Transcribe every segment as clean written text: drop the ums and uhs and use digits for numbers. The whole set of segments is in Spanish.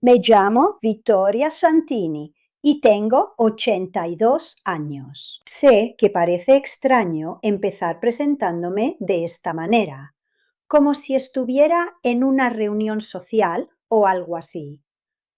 Me llamo Vittoria Santini y tengo 82 años. Sé que parece extraño empezar presentándome de esta manera, como si estuviera en una reunión social o algo así,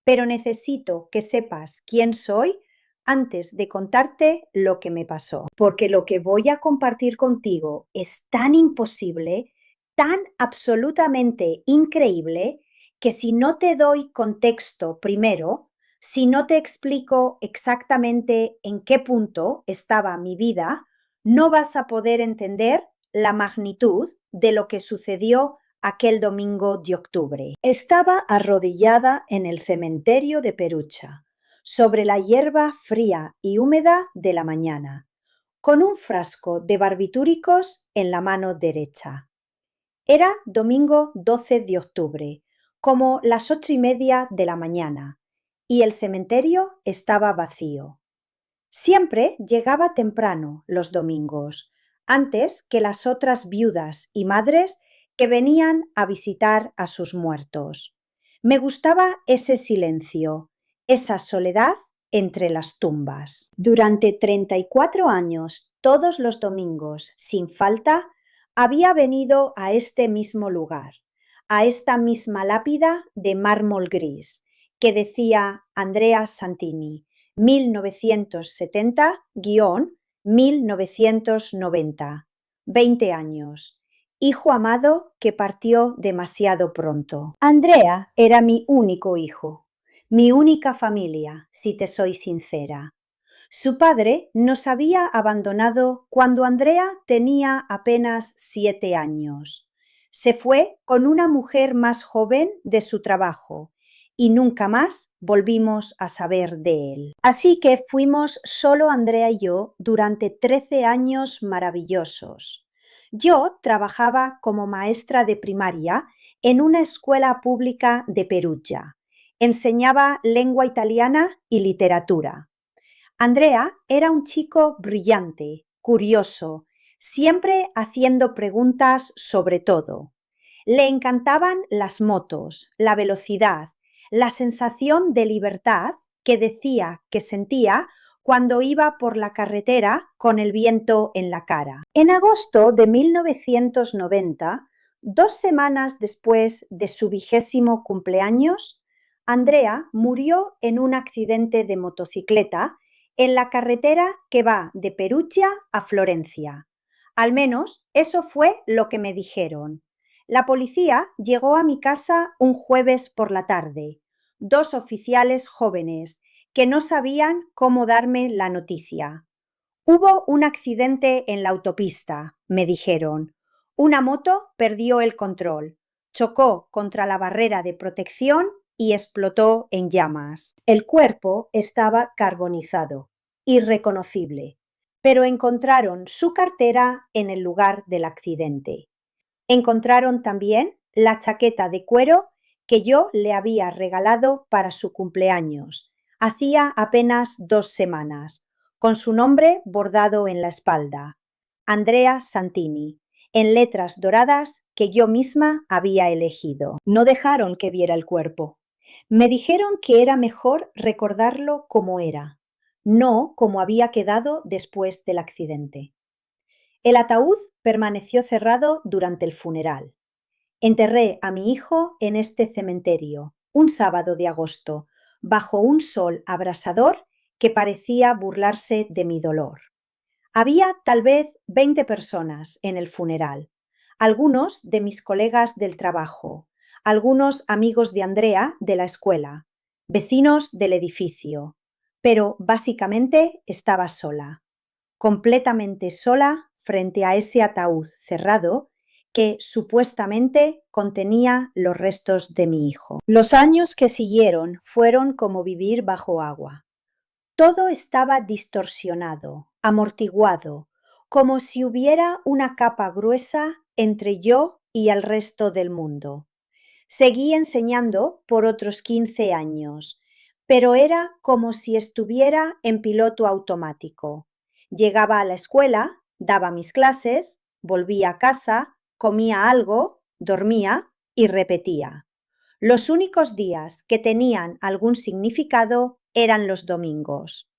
pero necesito que sepas quién soy antes de contarte lo que me pasó, porque lo que voy a compartir contigo es tan imposible, tan absolutamente increíble, que si no te doy contexto primero, si no te explico exactamente en qué punto estaba mi vida, no vas a poder entender la magnitud de lo que sucedió aquel domingo de octubre. Estaba arrodillada en el cementerio de Perucha, sobre la hierba fría y húmeda de la mañana, con un frasco de barbitúricos en la mano derecha. Era domingo 12 de octubre, como las 8:30 de la mañana, y el cementerio estaba vacío. Siempre llegaba temprano los domingos, antes que las otras viudas y madres que venían a visitar a sus muertos. Me gustaba ese silencio, esa soledad entre las tumbas. Durante 34 años, todos los domingos, sin falta, había venido a este mismo lugar, a esta misma lápida de mármol gris, que decía Andrea Santini, 1970-1990, 20 años, hijo amado que partió demasiado pronto. Andrea era mi único hijo, mi única familia, si te soy sincera. Su padre nos había abandonado cuando Andrea tenía apenas 7 años. Se fue con una mujer más joven de su trabajo y nunca más volvimos a saber de él. Así que fuimos solo Andrea y yo durante 13 años maravillosos. Yo trabajaba como maestra de primaria en una escuela pública de Perugia. Enseñaba lengua italiana y literatura. Andrea era un chico brillante, curioso, siempre haciendo preguntas sobre todo. Le encantaban las motos, la velocidad, la sensación de libertad que decía que sentía cuando iba por la carretera con el viento en la cara. En agosto de 1990, 2 semanas después de su 20º cumpleaños, Andrea murió en un accidente de motocicleta en la carretera que va de Perugia a Florencia. Al menos eso fue lo que me dijeron. La policía llegó a mi casa un jueves por la tarde, 2 oficiales jóvenes que no sabían cómo darme la noticia. Hubo un accidente en la autopista, me dijeron. Una moto perdió el control, chocó contra la barrera de protección y explotó en llamas. El cuerpo estaba carbonizado, irreconocible, pero encontraron su cartera en el lugar del accidente. Encontraron también la chaqueta de cuero que yo le había regalado para su cumpleaños, hacía apenas 2 semanas, con su nombre bordado en la espalda, Andrea Santini, en letras doradas que yo misma había elegido. No dejaron que viera el cuerpo. Me dijeron que era mejor recordarlo como era, no como había quedado después del accidente. El ataúd permaneció cerrado durante el funeral. Enterré a mi hijo en este cementerio, un sábado de agosto, bajo un sol abrasador que parecía burlarse de mi dolor. Había tal vez 20 personas en el funeral, algunos de mis colegas del trabajo, algunos amigos de Andrea de la escuela, vecinos del edificio, pero básicamente estaba sola, completamente sola frente a ese ataúd cerrado que supuestamente contenía los restos de mi hijo. Los años que siguieron fueron como vivir bajo agua. Todo estaba distorsionado, amortiguado, como si hubiera una capa gruesa entre yo y el resto del mundo. Seguí enseñando por otros 15 años, pero era como si estuviera en piloto automático. Llegaba a la escuela, daba mis clases, volvía a casa, comía algo, dormía y repetía. Los únicos días que tenían algún significado eran los domingos.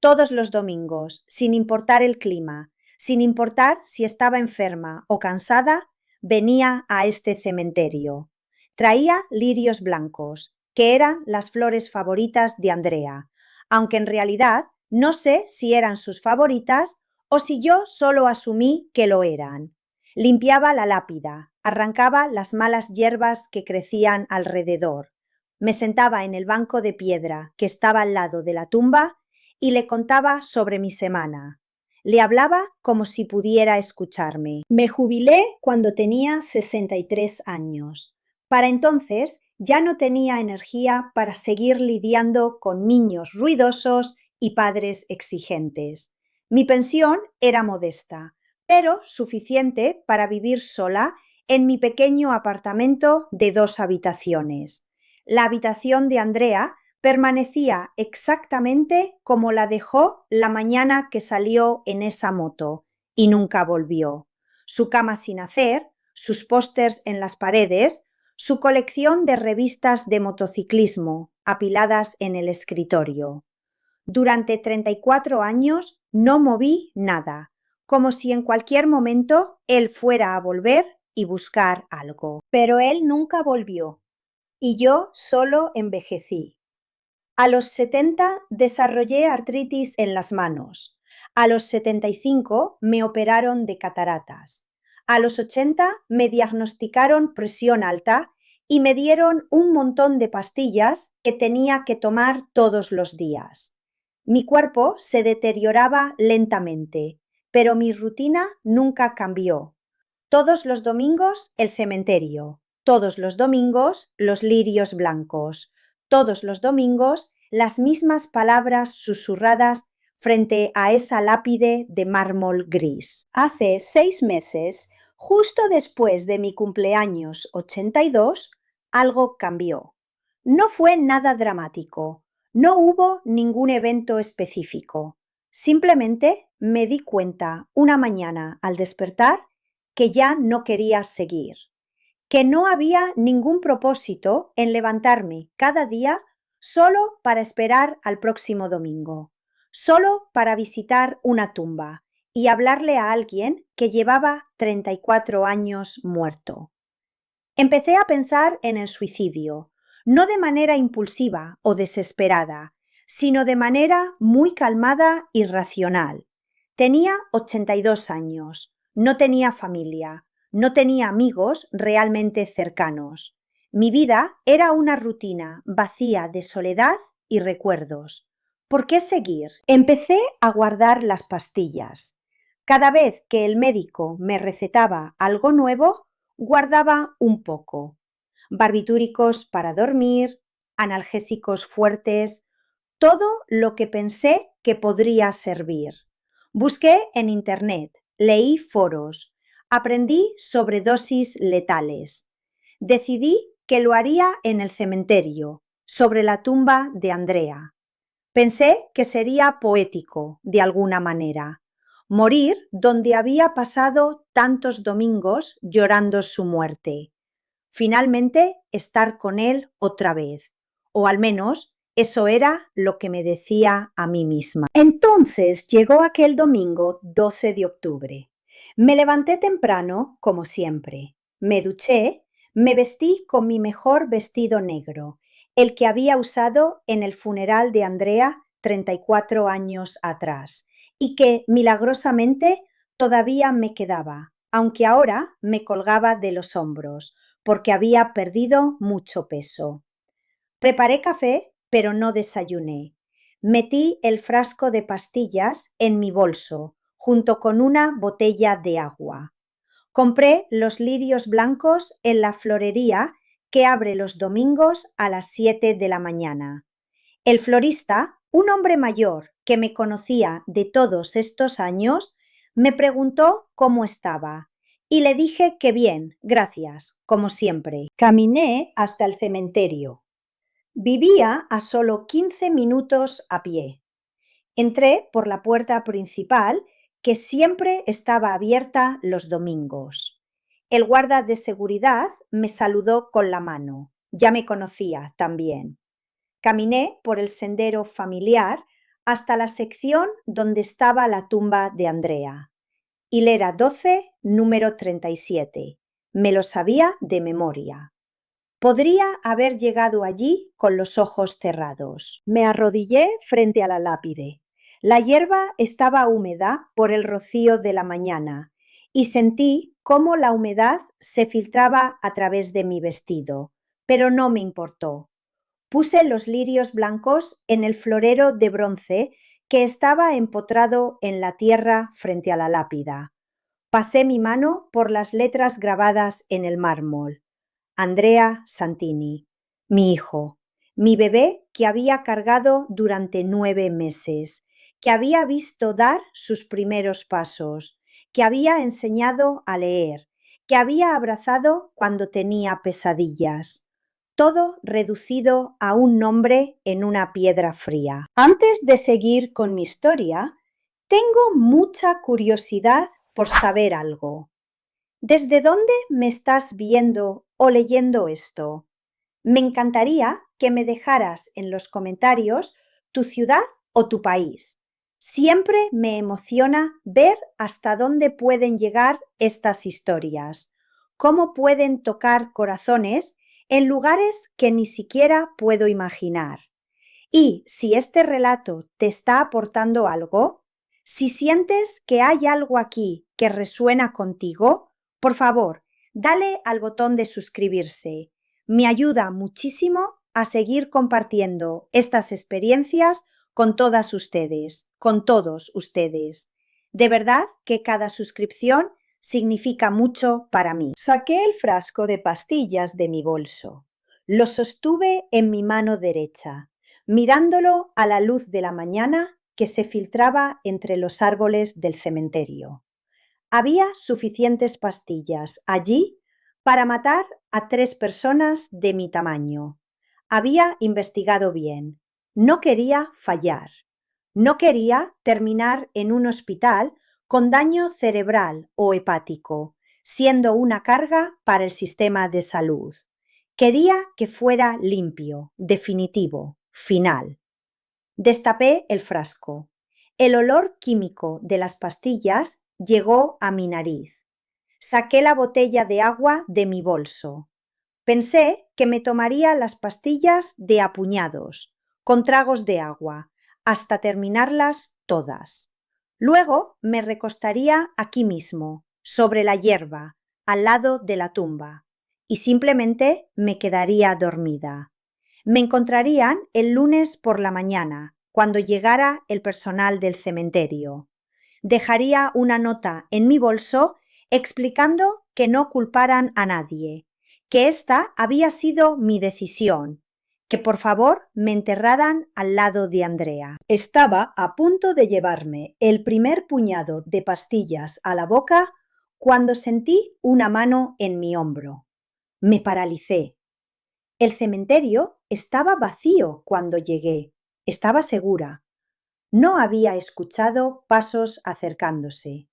Todos los domingos, sin importar el clima, sin importar si estaba enferma o cansada, venía a este cementerio. Traía lirios blancos, que eran las flores favoritas de Andrea, aunque en realidad no sé si eran sus favoritas o si yo solo asumí que lo eran. Limpiaba la lápida, arrancaba las malas hierbas que crecían alrededor. Me sentaba en el banco de piedra que estaba al lado de la tumba y le contaba sobre mi semana. Le hablaba como si pudiera escucharme. Me jubilé cuando tenía 63 años. Para entonces ya no tenía energía para seguir lidiando con niños ruidosos y padres exigentes. Mi pensión era modesta, pero suficiente para vivir sola en mi pequeño apartamento de 2 habitaciones. La habitación de Andrea permanecía exactamente como la dejó la mañana que salió en esa moto y nunca volvió. Su cama sin hacer, sus pósters en las paredes, su colección de revistas de motociclismo apiladas en el escritorio. Durante 34 años no moví nada, como si en cualquier momento él fuera a volver y buscar algo. Pero él nunca volvió y yo solo envejecí. A los 70 desarrollé artritis en las manos. A los 75 me operaron de cataratas. A los 80 me diagnosticaron presión alta y me dieron un montón de pastillas que tenía que tomar todos los días. Mi cuerpo se deterioraba lentamente, pero mi rutina nunca cambió. Todos los domingos el cementerio, todos los domingos los lirios blancos, todos los domingos las mismas palabras susurradas frente a esa lápide de mármol gris. Hace 6 meses, justo después de mi cumpleaños 82, algo cambió. No fue nada dramático, no hubo ningún evento específico. Simplemente me di cuenta una mañana al despertar que ya no quería seguir, que no había ningún propósito en levantarme cada día solo para esperar al próximo domingo, solo para visitar una tumba y hablarle a alguien que llevaba 34 años muerto. Empecé a pensar en el suicidio, no de manera impulsiva o desesperada, sino de manera muy calmada y racional. Tenía 82 años, no tenía familia, no tenía amigos realmente cercanos. Mi vida era una rutina vacía de soledad y recuerdos. ¿Por qué seguir? Empecé a guardar las pastillas. Cada vez que el médico me recetaba algo nuevo, guardaba un poco. Barbitúricos para dormir, analgésicos fuertes, todo lo que pensé que podría servir. Busqué en internet, leí foros, aprendí sobre dosis letales. Decidí que lo haría en el cementerio, sobre la tumba de Andrea. Pensé que sería poético, de alguna manera, morir donde había pasado tantos domingos llorando su muerte. Finalmente, estar con él otra vez, o al menos eso era lo que me decía a mí misma. Entonces llegó aquel domingo 12 de octubre. Me levanté temprano, como siempre. Me duché, me vestí con mi mejor vestido negro, el que había usado en el funeral de Andrea 34 años atrás, y que milagrosamente todavía me quedaba, aunque ahora me colgaba de los hombros, porque había perdido mucho peso. Preparé café, pero no desayuné. Metí el frasco de pastillas en mi bolso, junto con una botella de agua. Compré los lirios blancos en la florería que abre los domingos a las 7 de la mañana. El florista, un hombre mayor que me conocía de todos estos años, me preguntó cómo estaba y le dije que bien, gracias, como siempre. Caminé hasta el cementerio. Vivía a solo 15 minutos a pie. Entré por la puerta principal, que siempre estaba abierta los domingos. El guarda de seguridad me saludó con la mano. Ya me conocía también. Caminé por el sendero familiar hasta la sección donde estaba la tumba de Andrea. Hilera 12, número 37. Me lo sabía de memoria. Podría haber llegado allí con los ojos cerrados. Me arrodillé frente a la lápide. La hierba estaba húmeda por el rocío de la mañana y sentí cómo la humedad se filtraba a través de mi vestido, pero no me importó. Puse los lirios blancos en el florero de bronce que estaba empotrado en la tierra frente a la lápida. Pasé mi mano por las letras grabadas en el mármol. Andrea Santini, mi hijo, mi bebé que había cargado durante 9 meses, que había visto dar sus primeros pasos, que había enseñado a leer, que había abrazado cuando tenía pesadillas. Todo reducido a un nombre en una piedra fría. Antes de seguir con mi historia, tengo mucha curiosidad por saber algo. ¿Desde dónde me estás viendo o leyendo esto? Me encantaría que me dejaras en los comentarios tu ciudad o tu país. Siempre me emociona ver hasta dónde pueden llegar estas historias, cómo pueden tocar corazones en lugares que ni siquiera puedo imaginar. Y si este relato te está aportando algo, si sientes que hay algo aquí que resuena contigo, por favor, dale al botón de suscribirse. Me ayuda muchísimo a seguir compartiendo estas experiencias con todas ustedes, con todos ustedes. De verdad que cada suscripción significa mucho para mí. Saqué el frasco de pastillas de mi bolso. Lo sostuve en mi mano derecha, mirándolo a la luz de la mañana que se filtraba entre los árboles del cementerio. Había suficientes pastillas allí para matar a 3 personas de mi tamaño. Había investigado bien. No quería fallar. No quería terminar en un hospital con daño cerebral o hepático, siendo una carga para el sistema de salud. Quería que fuera limpio, definitivo, final. Destapé el frasco. El olor químico de las pastillas llegó a mi nariz. Saqué la botella de agua de mi bolso. Pensé que me tomaría las pastillas de a puñados, con tragos de agua, hasta terminarlas todas. Luego me recostaría aquí mismo, sobre la hierba, al lado de la tumba, y simplemente me quedaría dormida. Me encontrarían el lunes por la mañana, cuando llegara el personal del cementerio. Dejaría una nota en mi bolso explicando que no culparan a nadie, que esta había sido mi decisión, que por favor me enterraran al lado de Andrea. Estaba a punto de llevarme el primer puñado de pastillas a la boca cuando sentí una mano en mi hombro. Me paralicé. El cementerio estaba vacío cuando llegué. Estaba segura. No había escuchado pasos acercándose.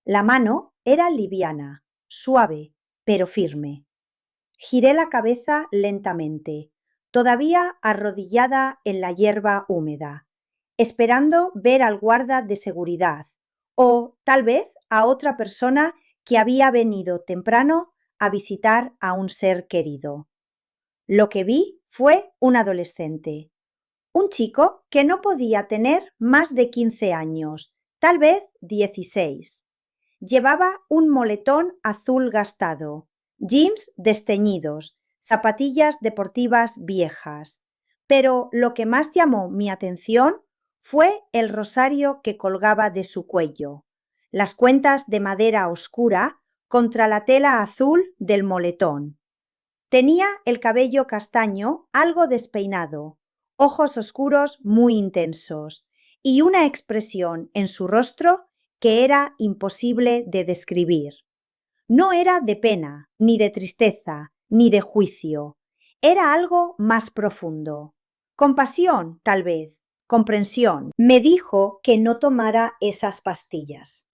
La mano era liviana, suave, pero firme. Giré la cabeza lentamente, todavía arrodillada en la hierba húmeda, esperando ver al guarda de seguridad o, tal vez, a otra persona que había venido temprano a visitar a un ser querido. Lo que vi fue un adolescente, un chico que no podía tener más de 15 años, tal vez 16. Llevaba un moletón azul gastado, jeans desteñidos, zapatillas deportivas viejas. Pero lo que más llamó mi atención fue el rosario que colgaba de su cuello, las cuentas de madera oscura contra la tela azul del moletón. Tenía el cabello castaño algo despeinado, ojos oscuros muy intensos y una expresión en su rostro que era imposible de describir. No era de pena, ni de tristeza, ni de juicio. Era algo más profundo. Compasión, tal vez, comprensión. Me dijo que no tomara esas pastillas.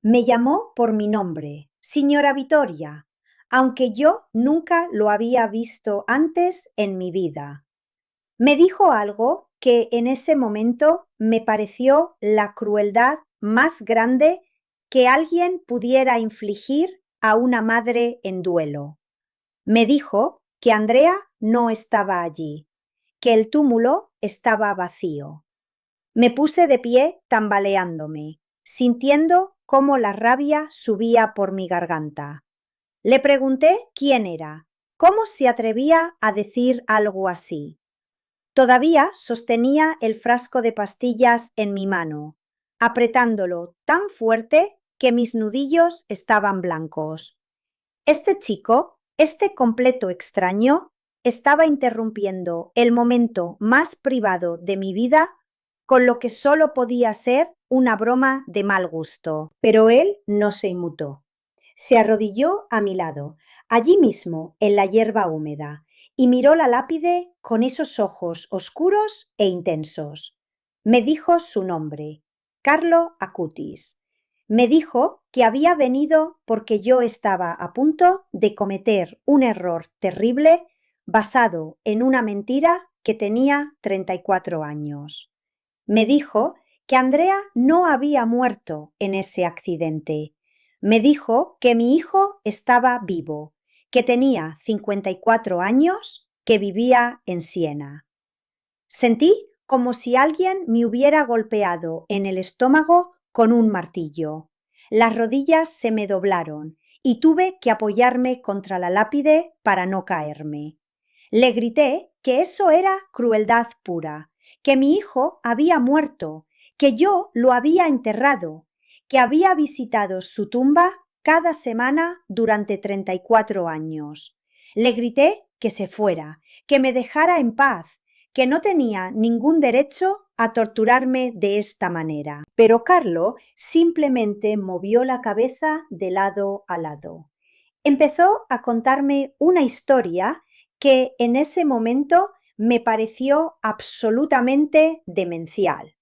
Me llamó por mi nombre, señora Vittoria. aunque yo nunca lo había visto antes en mi vida. Me dijo algo que en ese momento me pareció la crueldad más grande que alguien pudiera infligir a una madre en duelo. Me dijo que Andrea no estaba allí, que el túmulo estaba vacío. Me puse de pie tambaleándome, sintiendo cómo la rabia subía por mi garganta. Le pregunté quién era, cómo se atrevía a decir algo así. Todavía sostenía el frasco de pastillas en mi mano, apretándolo tan fuerte que mis nudillos estaban blancos. Este chico, este completo extraño, estaba interrumpiendo el momento más privado de mi vida con lo que solo podía ser una broma de mal gusto. Pero él no se inmutó. Se arrodilló a mi lado, allí mismo, en la hierba húmeda, y miró la lápide con esos ojos oscuros e intensos. Me dijo su nombre, Carlo Acutis. Me dijo que había venido porque yo estaba a punto de cometer un error terrible basado en una mentira que tenía 34 años. Me dijo que Andrea no había muerto en ese accidente. Me dijo que mi hijo estaba vivo, que tenía 54 años, que vivía en Siena. Sentí como si alguien me hubiera golpeado en el estómago con un martillo. Las rodillas se me doblaron y tuve que apoyarme contra la lápide para no caerme. Le grité que eso era crueldad pura, que mi hijo había muerto, que yo lo había enterrado, que había visitado su tumba cada semana durante 34 años. Le grité que se fuera, que me dejara en paz, que no tenía ningún derecho a torturarme de esta manera. Pero Carlo simplemente movió la cabeza de lado a lado. Empezó a contarme una historia que en ese momento me pareció absolutamente demencial.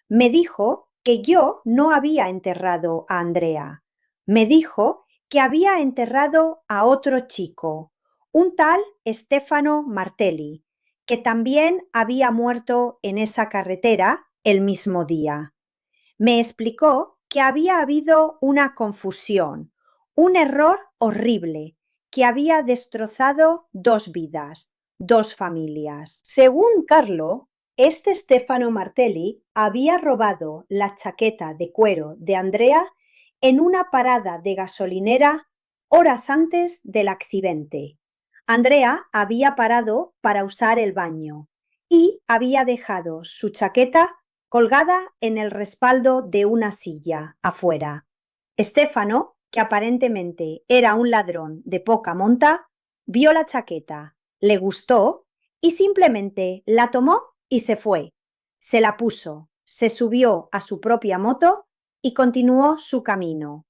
Me dijo que yo no había enterrado a Andrea. Me dijo que había enterrado a otro chico, un tal Stefano Martelli, que también había muerto en esa carretera el mismo día. Me explicó que había habido una confusión, un error horrible, que había destrozado 2 vidas, 2 familias. Según Carlo, este Stefano Martelli había robado la chaqueta de cuero de Andrea en una parada de gasolinera horas antes del accidente. Andrea había parado para usar el baño y había dejado su chaqueta colgada en el respaldo de una silla afuera. Stefano, que aparentemente era un ladrón de poca monta, vio la chaqueta, le gustó y simplemente la tomó y se fue. Se la puso, se subió a su propia moto y continuó su camino.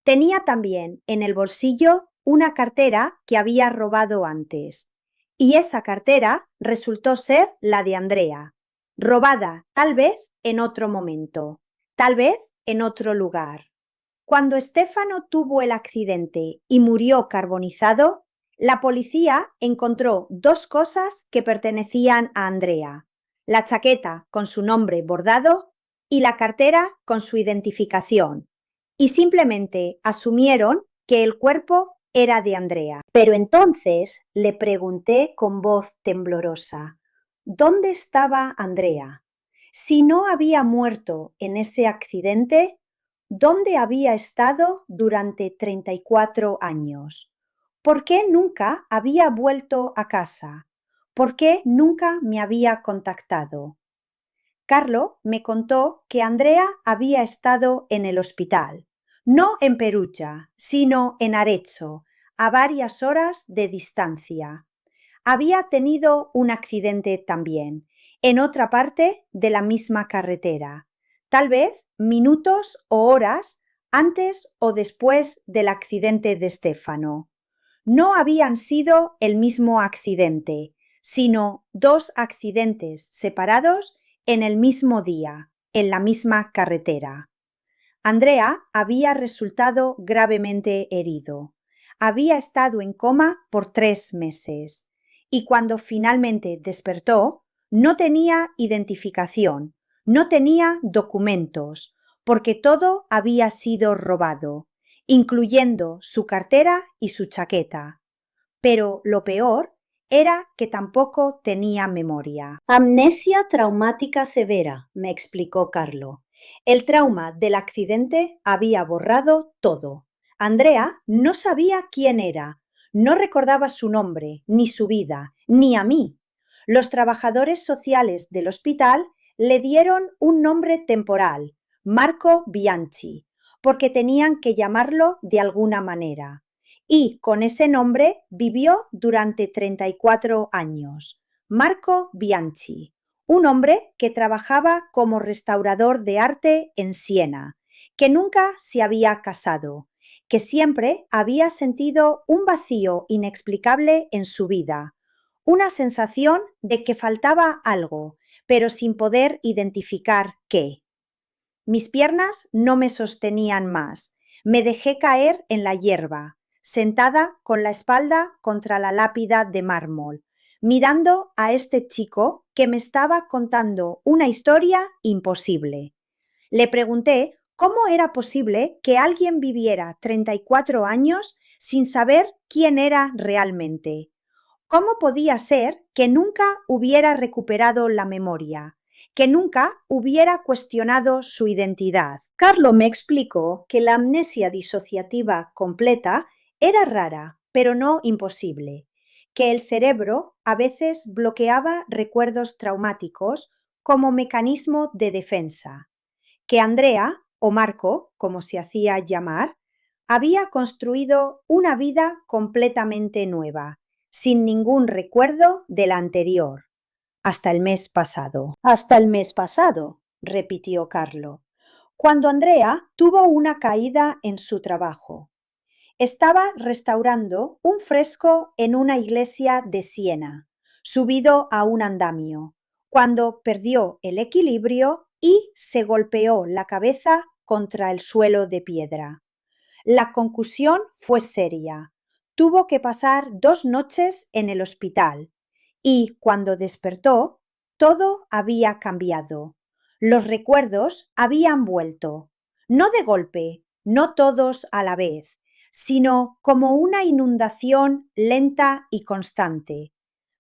Tenía también en el bolsillo una cartera que había robado antes, y esa cartera resultó ser la de Andrea, robada tal vez en otro momento, tal vez en otro lugar. Cuando Stefano tuvo el accidente y murió carbonizado, la policía encontró 2 cosas que pertenecían a Andrea: la chaqueta con su nombre bordado y la cartera con su identificación, y simplemente asumieron que el cuerpo era de Andrea. Pero entonces le pregunté con voz temblorosa: ¿dónde estaba Andrea? Si no había muerto en ese accidente, ¿dónde había estado durante 34 años? ¿Por qué nunca había vuelto a casa? ¿Por qué nunca me había contactado? Carlo me contó que Andrea había estado en el hospital, no en Perugia, sino en Arezzo, a varias horas de distancia. Había tenido un accidente también, en otra parte de la misma carretera, tal vez minutos o horas antes o después del accidente de Stefano. No habían sido el mismo accidente, sino 2 accidentes separados en el mismo día, en la misma carretera. Andrea había resultado gravemente herido. Había estado en coma por 3 meses y cuando finalmente despertó, no tenía identificación, no tenía documentos, porque todo había sido robado, incluyendo su cartera y su chaqueta. Pero lo peor era que tampoco tenía memoria. Amnesia traumática severa, me explicó Carlo. El trauma del accidente había borrado todo. Andrea no sabía quién era, no recordaba su nombre, ni su vida, ni a mí. Los trabajadores sociales del hospital le dieron un nombre temporal, Marco Bianchi, porque tenían que llamarlo de alguna manera. Y con ese nombre vivió durante 34 años. Marco Bianchi, un hombre que trabajaba como restaurador de arte en Siena, que nunca se había casado, que siempre había sentido un vacío inexplicable en su vida, una sensación de que faltaba algo, pero sin poder identificar qué. Mis piernas no me sostenían más. Me dejé caer en la hierba, sentada con la espalda contra la lápida de mármol, mirando a este chico que me estaba contando una historia imposible. Le pregunté cómo era posible que alguien viviera 34 años sin saber quién era realmente. ¿Cómo podía ser que nunca hubiera recuperado la memoria, que nunca hubiera cuestionado su identidad? Carlo me explicó que la amnesia disociativa completa era rara, pero no imposible, que el cerebro a veces bloqueaba recuerdos traumáticos como mecanismo de defensa, que Andrea, o Marco, como se hacía llamar, había construido una vida completamente nueva, sin ningún recuerdo de la anterior, hasta el mes pasado. Hasta el mes pasado, repitió Carlo, cuando Andrea tuvo una caída en su trabajo. Estaba restaurando un fresco en una iglesia de Siena, subido a un andamio, cuando perdió el equilibrio y se golpeó la cabeza contra el suelo de piedra. La concusión fue seria. Tuvo que pasar 2 noches en el hospital y cuando despertó, todo había cambiado. Los recuerdos habían vuelto, no de golpe, no todos a la vez, sino como una inundación lenta y constante.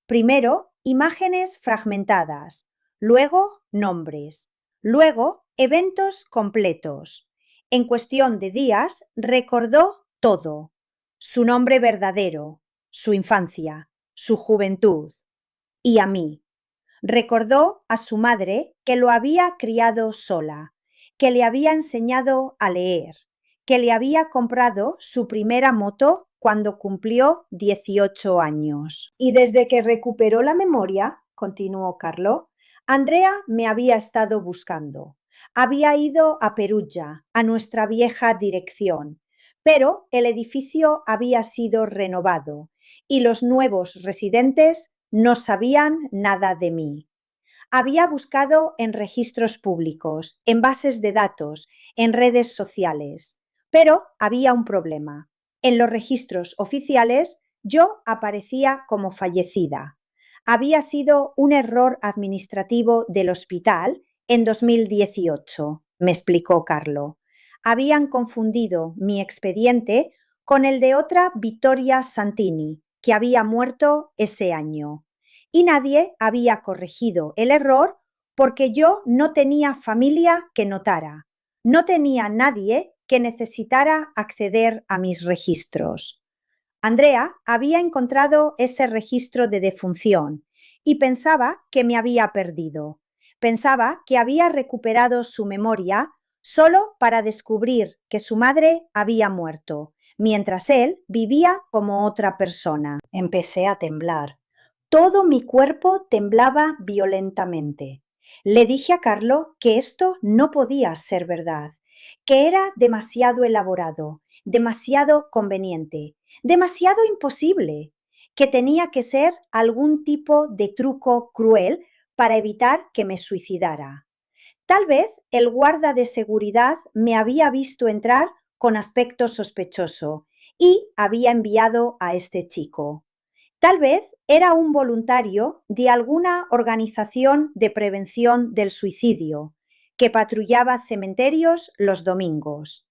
Primero, imágenes fragmentadas, luego nombres, luego eventos completos. En cuestión de días recordó todo, su nombre verdadero, su infancia, su juventud y a mí. Recordó a su madre que lo había criado sola, que le había enseñado a leer, que le había comprado su primera moto cuando cumplió 18 años. Y desde que recuperó la memoria, continuó Carlo, Andrea me había estado buscando. Había ido a Perugia, a nuestra vieja dirección, pero el edificio había sido renovado y los nuevos residentes no sabían nada de mí. Había buscado en registros públicos, en bases de datos, en redes sociales, pero había un problema. En los registros oficiales yo aparecía como fallecida. Había sido un error administrativo del hospital en 2018, me explicó Carlo. Habían confundido mi expediente con el de otra Vittoria Santini, que había muerto ese año. Y nadie había corregido el error porque yo no tenía familia que notara, no tenía nadie que necesitara acceder a mis registros. Andrea había encontrado ese registro de defunción y pensaba que me había perdido. Pensaba que había recuperado su memoria solo para descubrir que su madre había muerto, mientras él vivía como otra persona. Empecé a temblar. Todo mi cuerpo temblaba violentamente. Le dije a Carlo que esto no podía ser verdad, que era demasiado elaborado, demasiado conveniente, demasiado imposible, que tenía que ser algún tipo de truco cruel para evitar que me suicidara. Tal vez el guarda de seguridad me había visto entrar con aspecto sospechoso y había enviado a este chico. Tal vez era un voluntario de alguna organización de prevención del suicidio que patrullaba cementerios los domingos.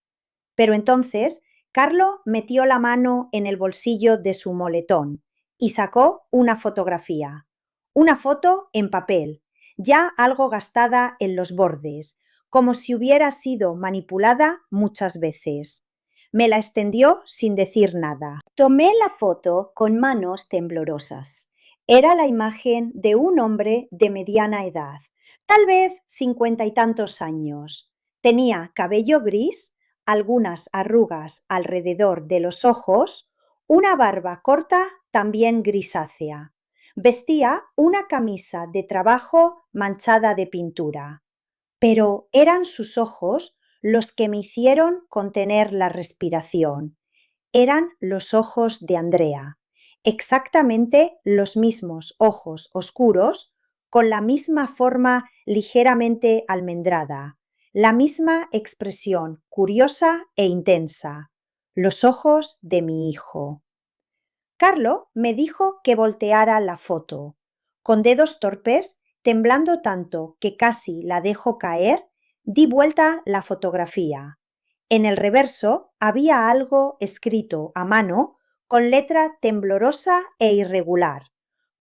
Pero entonces Carlo metió la mano en el bolsillo de su moletón y sacó una fotografía. Una foto en papel, ya algo gastada en los bordes, como si hubiera sido manipulada muchas veces. Me la extendió sin decir nada. Tomé la foto con manos temblorosas. Era la imagen de un hombre de mediana edad, tal vez 50 y tantos años. Tenía cabello gris, algunas arrugas alrededor de los ojos, una barba corta también grisácea. Vestía una camisa de trabajo manchada de pintura. Pero eran sus ojos los que me hicieron contener la respiración. Eran los ojos de Andrea, exactamente los mismos ojos oscuros, con la misma forma ligeramente almendrada, la misma expresión curiosa e intensa, los ojos de mi hijo. Carlo me dijo que volteara la foto. Con dedos torpes, temblando tanto que casi la dejo caer, di vuelta la fotografía. En el reverso había algo escrito a mano con letra temblorosa e irregular,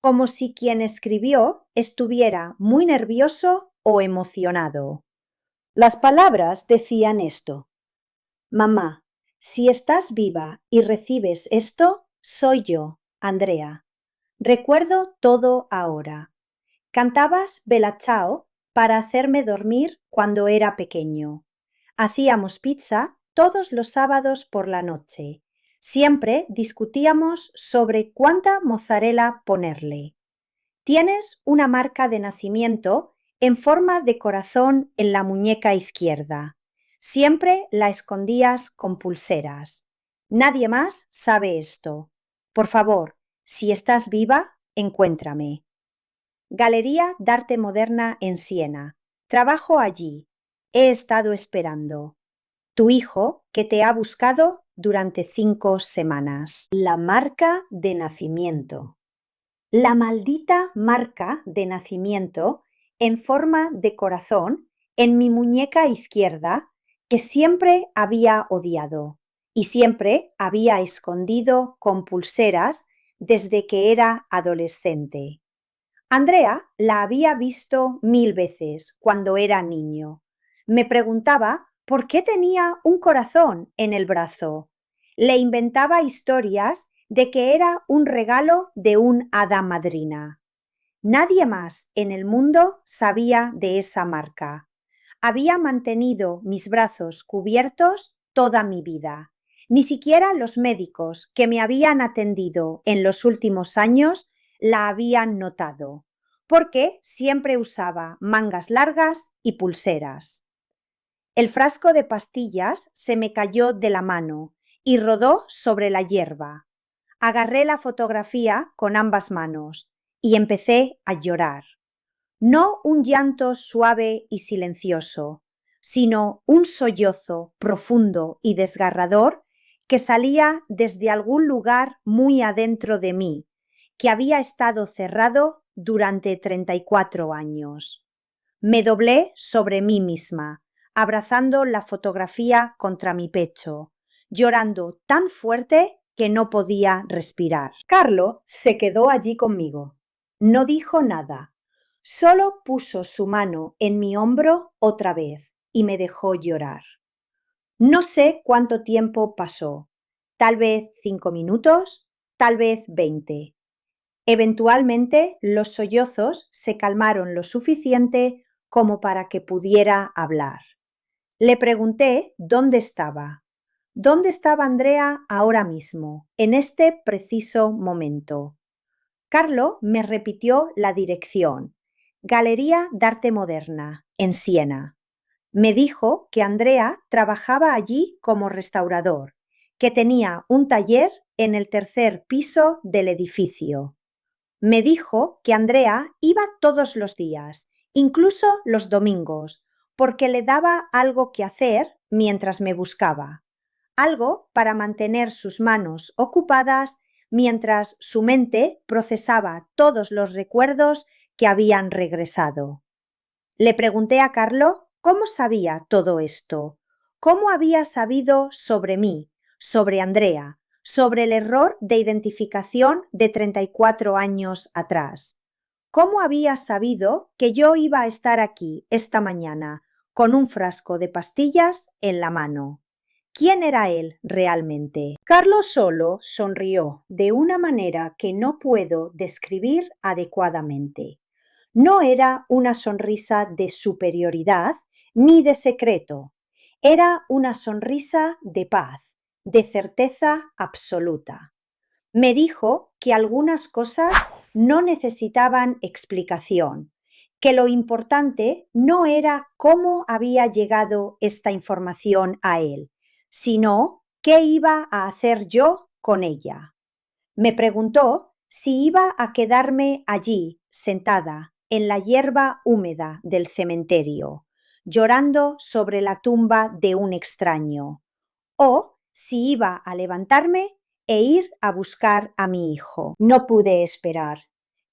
como si quien escribió estuviera muy nervioso o emocionado. Las palabras decían esto: Mamá, si estás viva y recibes esto, soy yo, Andrea. Recuerdo todo ahora. Cantabas Bella Ciao para hacerme dormir cuando era pequeño. Hacíamos pizza todos los sábados por la noche. Siempre discutíamos sobre cuánta mozzarella ponerle. Tienes una marca de nacimiento en forma de corazón en la muñeca izquierda. Siempre la escondías con pulseras. Nadie más sabe esto. Por favor, si estás viva, encuéntrame. Galería d'Arte Moderna en Siena. Trabajo allí. He estado esperando. Tu hijo, que te ha buscado durante 5 semanas. La marca de nacimiento. La maldita marca de nacimiento en forma de corazón en mi muñeca izquierda que siempre había odiado y siempre había escondido con pulseras desde que era adolescente. Andrea la había visto 1000 veces cuando era niño. Me preguntaba por qué tenía un corazón en el brazo. Le inventaba historias de que era un regalo de un hada madrina. Nadie más en el mundo sabía de esa marca. Había mantenido mis brazos cubiertos toda mi vida. Ni siquiera los médicos que me habían atendido en los últimos años la habían notado, porque siempre usaba mangas largas y pulseras. El frasco de pastillas se me cayó de la mano y rodó sobre la hierba. Agarré la fotografía con ambas manos y empecé a llorar. No un llanto suave y silencioso, sino un sollozo profundo y desgarrador que salía desde algún lugar muy adentro de mí, que había estado cerrado durante 34 años. Me doblé sobre mí misma, abrazando la fotografía contra mi pecho, llorando tan fuerte que no podía respirar. Carlo se quedó allí conmigo. No dijo nada, solo puso su mano en mi hombro otra vez y me dejó llorar. No sé cuánto tiempo pasó, tal vez 5 minutos, tal vez 20. Eventualmente los sollozos se calmaron lo suficiente como para que pudiera hablar. Le pregunté dónde estaba. ¿Dónde estaba Andrea ahora mismo, en este preciso momento? Carlo me repitió la dirección. Galería d'Arte Moderna, en Siena. Me dijo que Andrea trabajaba allí como restaurador, que tenía un taller en el 3er piso del edificio. Me dijo que Andrea iba todos los días, incluso los domingos, porque le daba algo que hacer mientras me buscaba. algo para mantener sus manos ocupadas mientras su mente procesaba todos los recuerdos que habían regresado. Le pregunté a Carlo cómo sabía todo esto, cómo había sabido sobre mí, sobre Andrea, sobre el error de identificación de 34 años atrás. ¿Cómo había sabido que yo iba a estar aquí esta mañana con un frasco de pastillas en la mano? ¿Quién era él realmente? Carlos solo sonrió de una manera que no puedo describir adecuadamente. No era una sonrisa de superioridad ni de secreto. Era una sonrisa de paz, de certeza absoluta. Me dijo que algunas cosas no necesitaban explicación, que lo importante no era cómo había llegado esta información a él, sino qué iba a hacer yo con ella. Me preguntó si iba a quedarme allí, sentada, en la hierba húmeda del cementerio, llorando sobre la tumba de un extraño, o si iba a levantarme e ir a buscar a mi hijo. No pude esperar.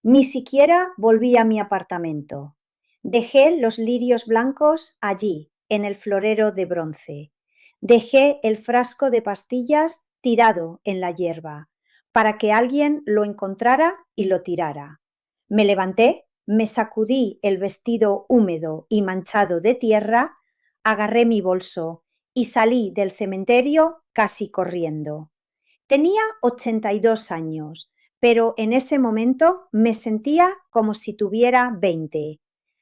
Ni siquiera volví a mi apartamento. Dejé los lirios blancos allí, en el florero de bronce. Dejé el frasco de pastillas tirado en la hierba, para que alguien lo encontrara y lo tirara. Me levanté, me sacudí el vestido húmedo y manchado de tierra, agarré mi bolso y salí del cementerio casi corriendo. Tenía 82 años, pero en ese momento me sentía como si tuviera 20.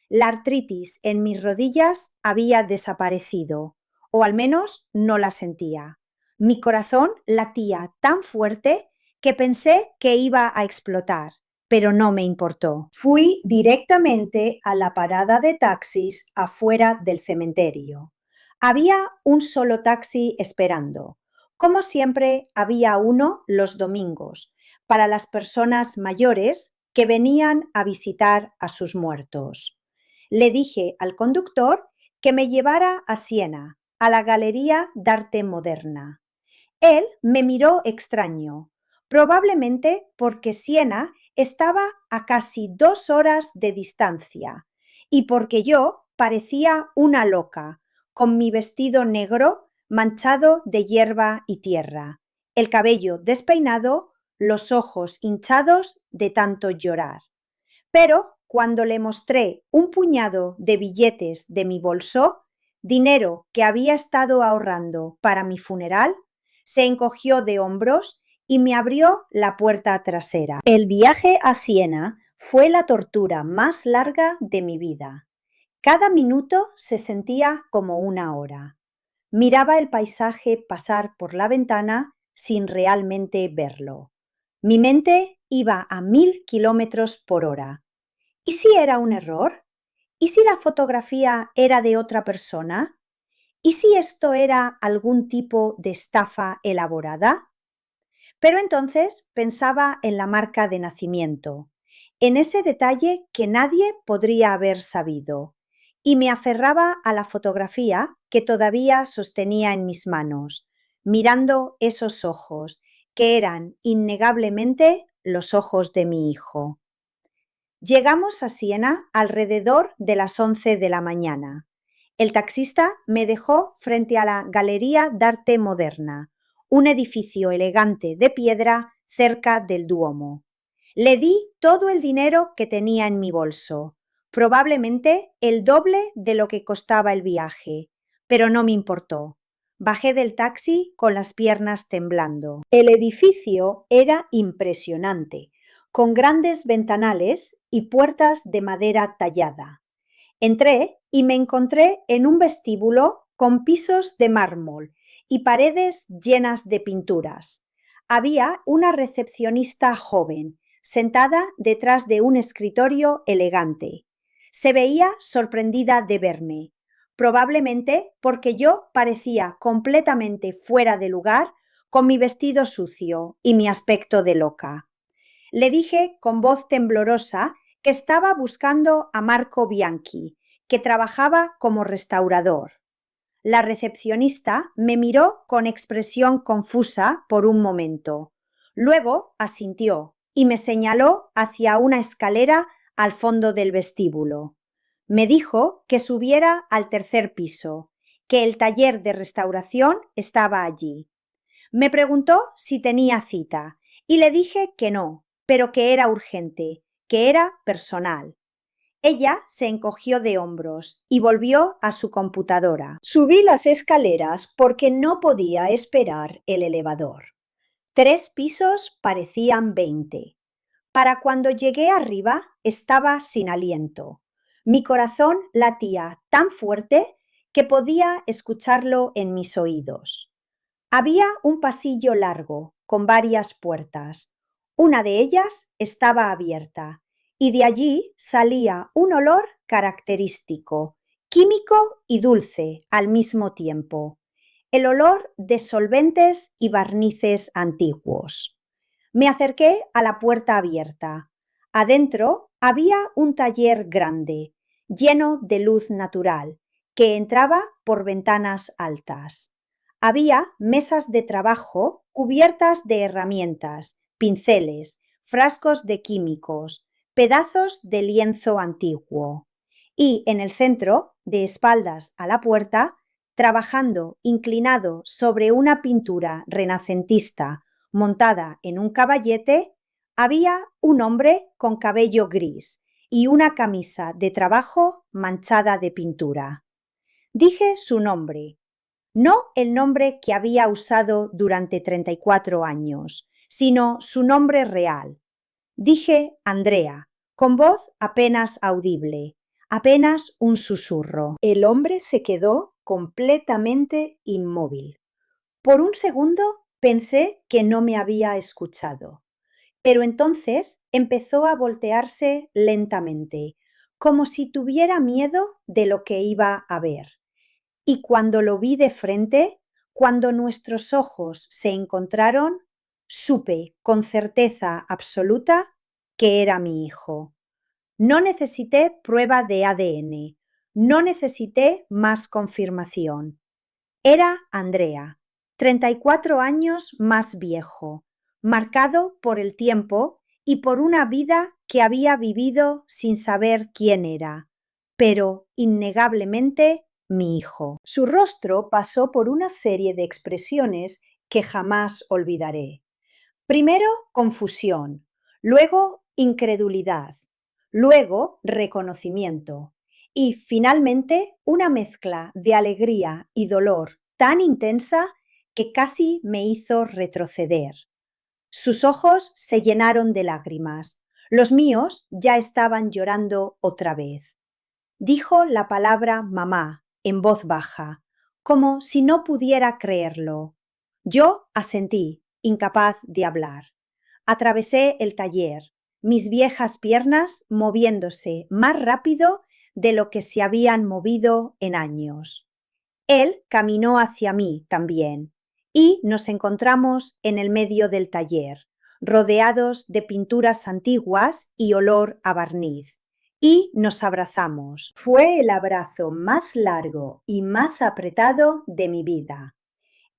La artritis en mis rodillas había desaparecido, o al menos no la sentía. Mi corazón latía tan fuerte que pensé que iba a explotar, pero no me importó. Fui directamente a la parada de taxis afuera del cementerio. Había un solo taxi esperando. Como siempre, había uno los domingos para las personas mayores que venían a visitar a sus muertos. Le dije al conductor que me llevara a Siena, a la Galería d'Arte Moderna. Él me miró extraño, probablemente porque Siena estaba a casi 2 horas de distancia y porque yo parecía una loca, con mi vestido negro manchado de hierba y tierra, el cabello despeinado, los ojos hinchados de tanto llorar. Pero cuando le mostré un puñado de billetes de mi bolso, dinero que había estado ahorrando para mi funeral, se encogió de hombros y me abrió la puerta trasera. El viaje a Siena fue la tortura más larga de mi vida. Cada minuto se sentía como una hora. Miraba el paisaje pasar por la ventana sin realmente verlo. Mi mente iba a 1000 kilómetros por hora. ¿Y si era un error? ¿Y si la fotografía era de otra persona? ¿Y si esto era algún tipo de estafa elaborada? Pero entonces pensaba en la marca de nacimiento, en ese detalle que nadie podría haber sabido, y me aferraba a la fotografía que todavía sostenía en mis manos, mirando esos ojos, que eran innegablemente los ojos de mi hijo. Llegamos a Siena alrededor de las 11 de la mañana. El taxista me dejó frente a la Galería d'Arte Moderna, un edificio elegante de piedra cerca del Duomo. Le di todo el dinero que tenía en mi bolso, probablemente el doble de lo que costaba el viaje, pero no me importó. Bajé del taxi con las piernas temblando. El edificio era impresionante, con grandes ventanales y puertas de madera tallada. Entré y me encontré en un vestíbulo con pisos de mármol y paredes llenas de pinturas. Había una recepcionista joven, sentada detrás de un escritorio elegante. Se veía sorprendida de verme, probablemente porque yo parecía completamente fuera de lugar con mi vestido sucio y mi aspecto de loca. Le dije con voz temblorosa que estaba buscando a Marco Bianchi, que trabajaba como restaurador. La recepcionista me miró con expresión confusa por un momento. Luego asintió y me señaló hacia una escalera al fondo del vestíbulo. Me dijo que subiera al tercer piso, que el taller de restauración estaba allí. Me preguntó si tenía cita y le dije que no, pero que era urgente, que era personal. Ella se encogió de hombros y volvió a su computadora. Subí las escaleras porque no podía esperar el elevador. 3 pisos parecían 20. Para cuando llegué arriba estaba sin aliento. Mi corazón latía tan fuerte que podía escucharlo en mis oídos. Había un pasillo largo, con varias puertas. Una de ellas estaba abierta y de allí salía un olor característico, químico y dulce al mismo tiempo, el olor de solventes y barnices antiguos. Me acerqué a la puerta abierta. Adentro había un taller grande, lleno de luz natural, que entraba por ventanas altas. Había mesas de trabajo cubiertas de herramientas, pinceles, frascos de químicos, pedazos de lienzo antiguo. Y en el centro, de espaldas a la puerta, trabajando inclinado sobre una pintura renacentista montada en un caballete, había un hombre con cabello gris y una camisa de trabajo manchada de pintura. Dije su nombre. No el nombre que había usado durante 34 años, sino su nombre real. Dije Andrea, con voz apenas audible, apenas un susurro. El hombre se quedó completamente inmóvil. Por un segundo pensé que no me había escuchado, pero entonces empezó a voltearse lentamente, como si tuviera miedo de lo que iba a ver. Y cuando lo vi de frente, cuando nuestros ojos se encontraron, supe con certeza absoluta que era mi hijo. No necesité prueba de ADN, no necesité más confirmación. Era Andrea, 34 años más viejo, marcado por el tiempo y por una vida que había vivido sin saber quién era, pero innegablemente mi hijo. Su rostro pasó por una serie de expresiones que jamás olvidaré. Primero, confusión, luego incredulidad, luego reconocimiento y finalmente una mezcla de alegría y dolor tan intensa que casi me hizo retroceder. Sus ojos se llenaron de lágrimas. Los míos ya estaban llorando otra vez. Dijo la palabra mamá en voz baja, como si no pudiera creerlo. Yo asentí, incapaz de hablar. Atravesé el taller, mis viejas piernas moviéndose más rápido de lo que se habían movido en años. Él caminó hacia mí también y nos encontramos en el medio del taller, rodeados de pinturas antiguas y olor a barniz. Y nos abrazamos. Fue el abrazo más largo y más apretado de mi vida.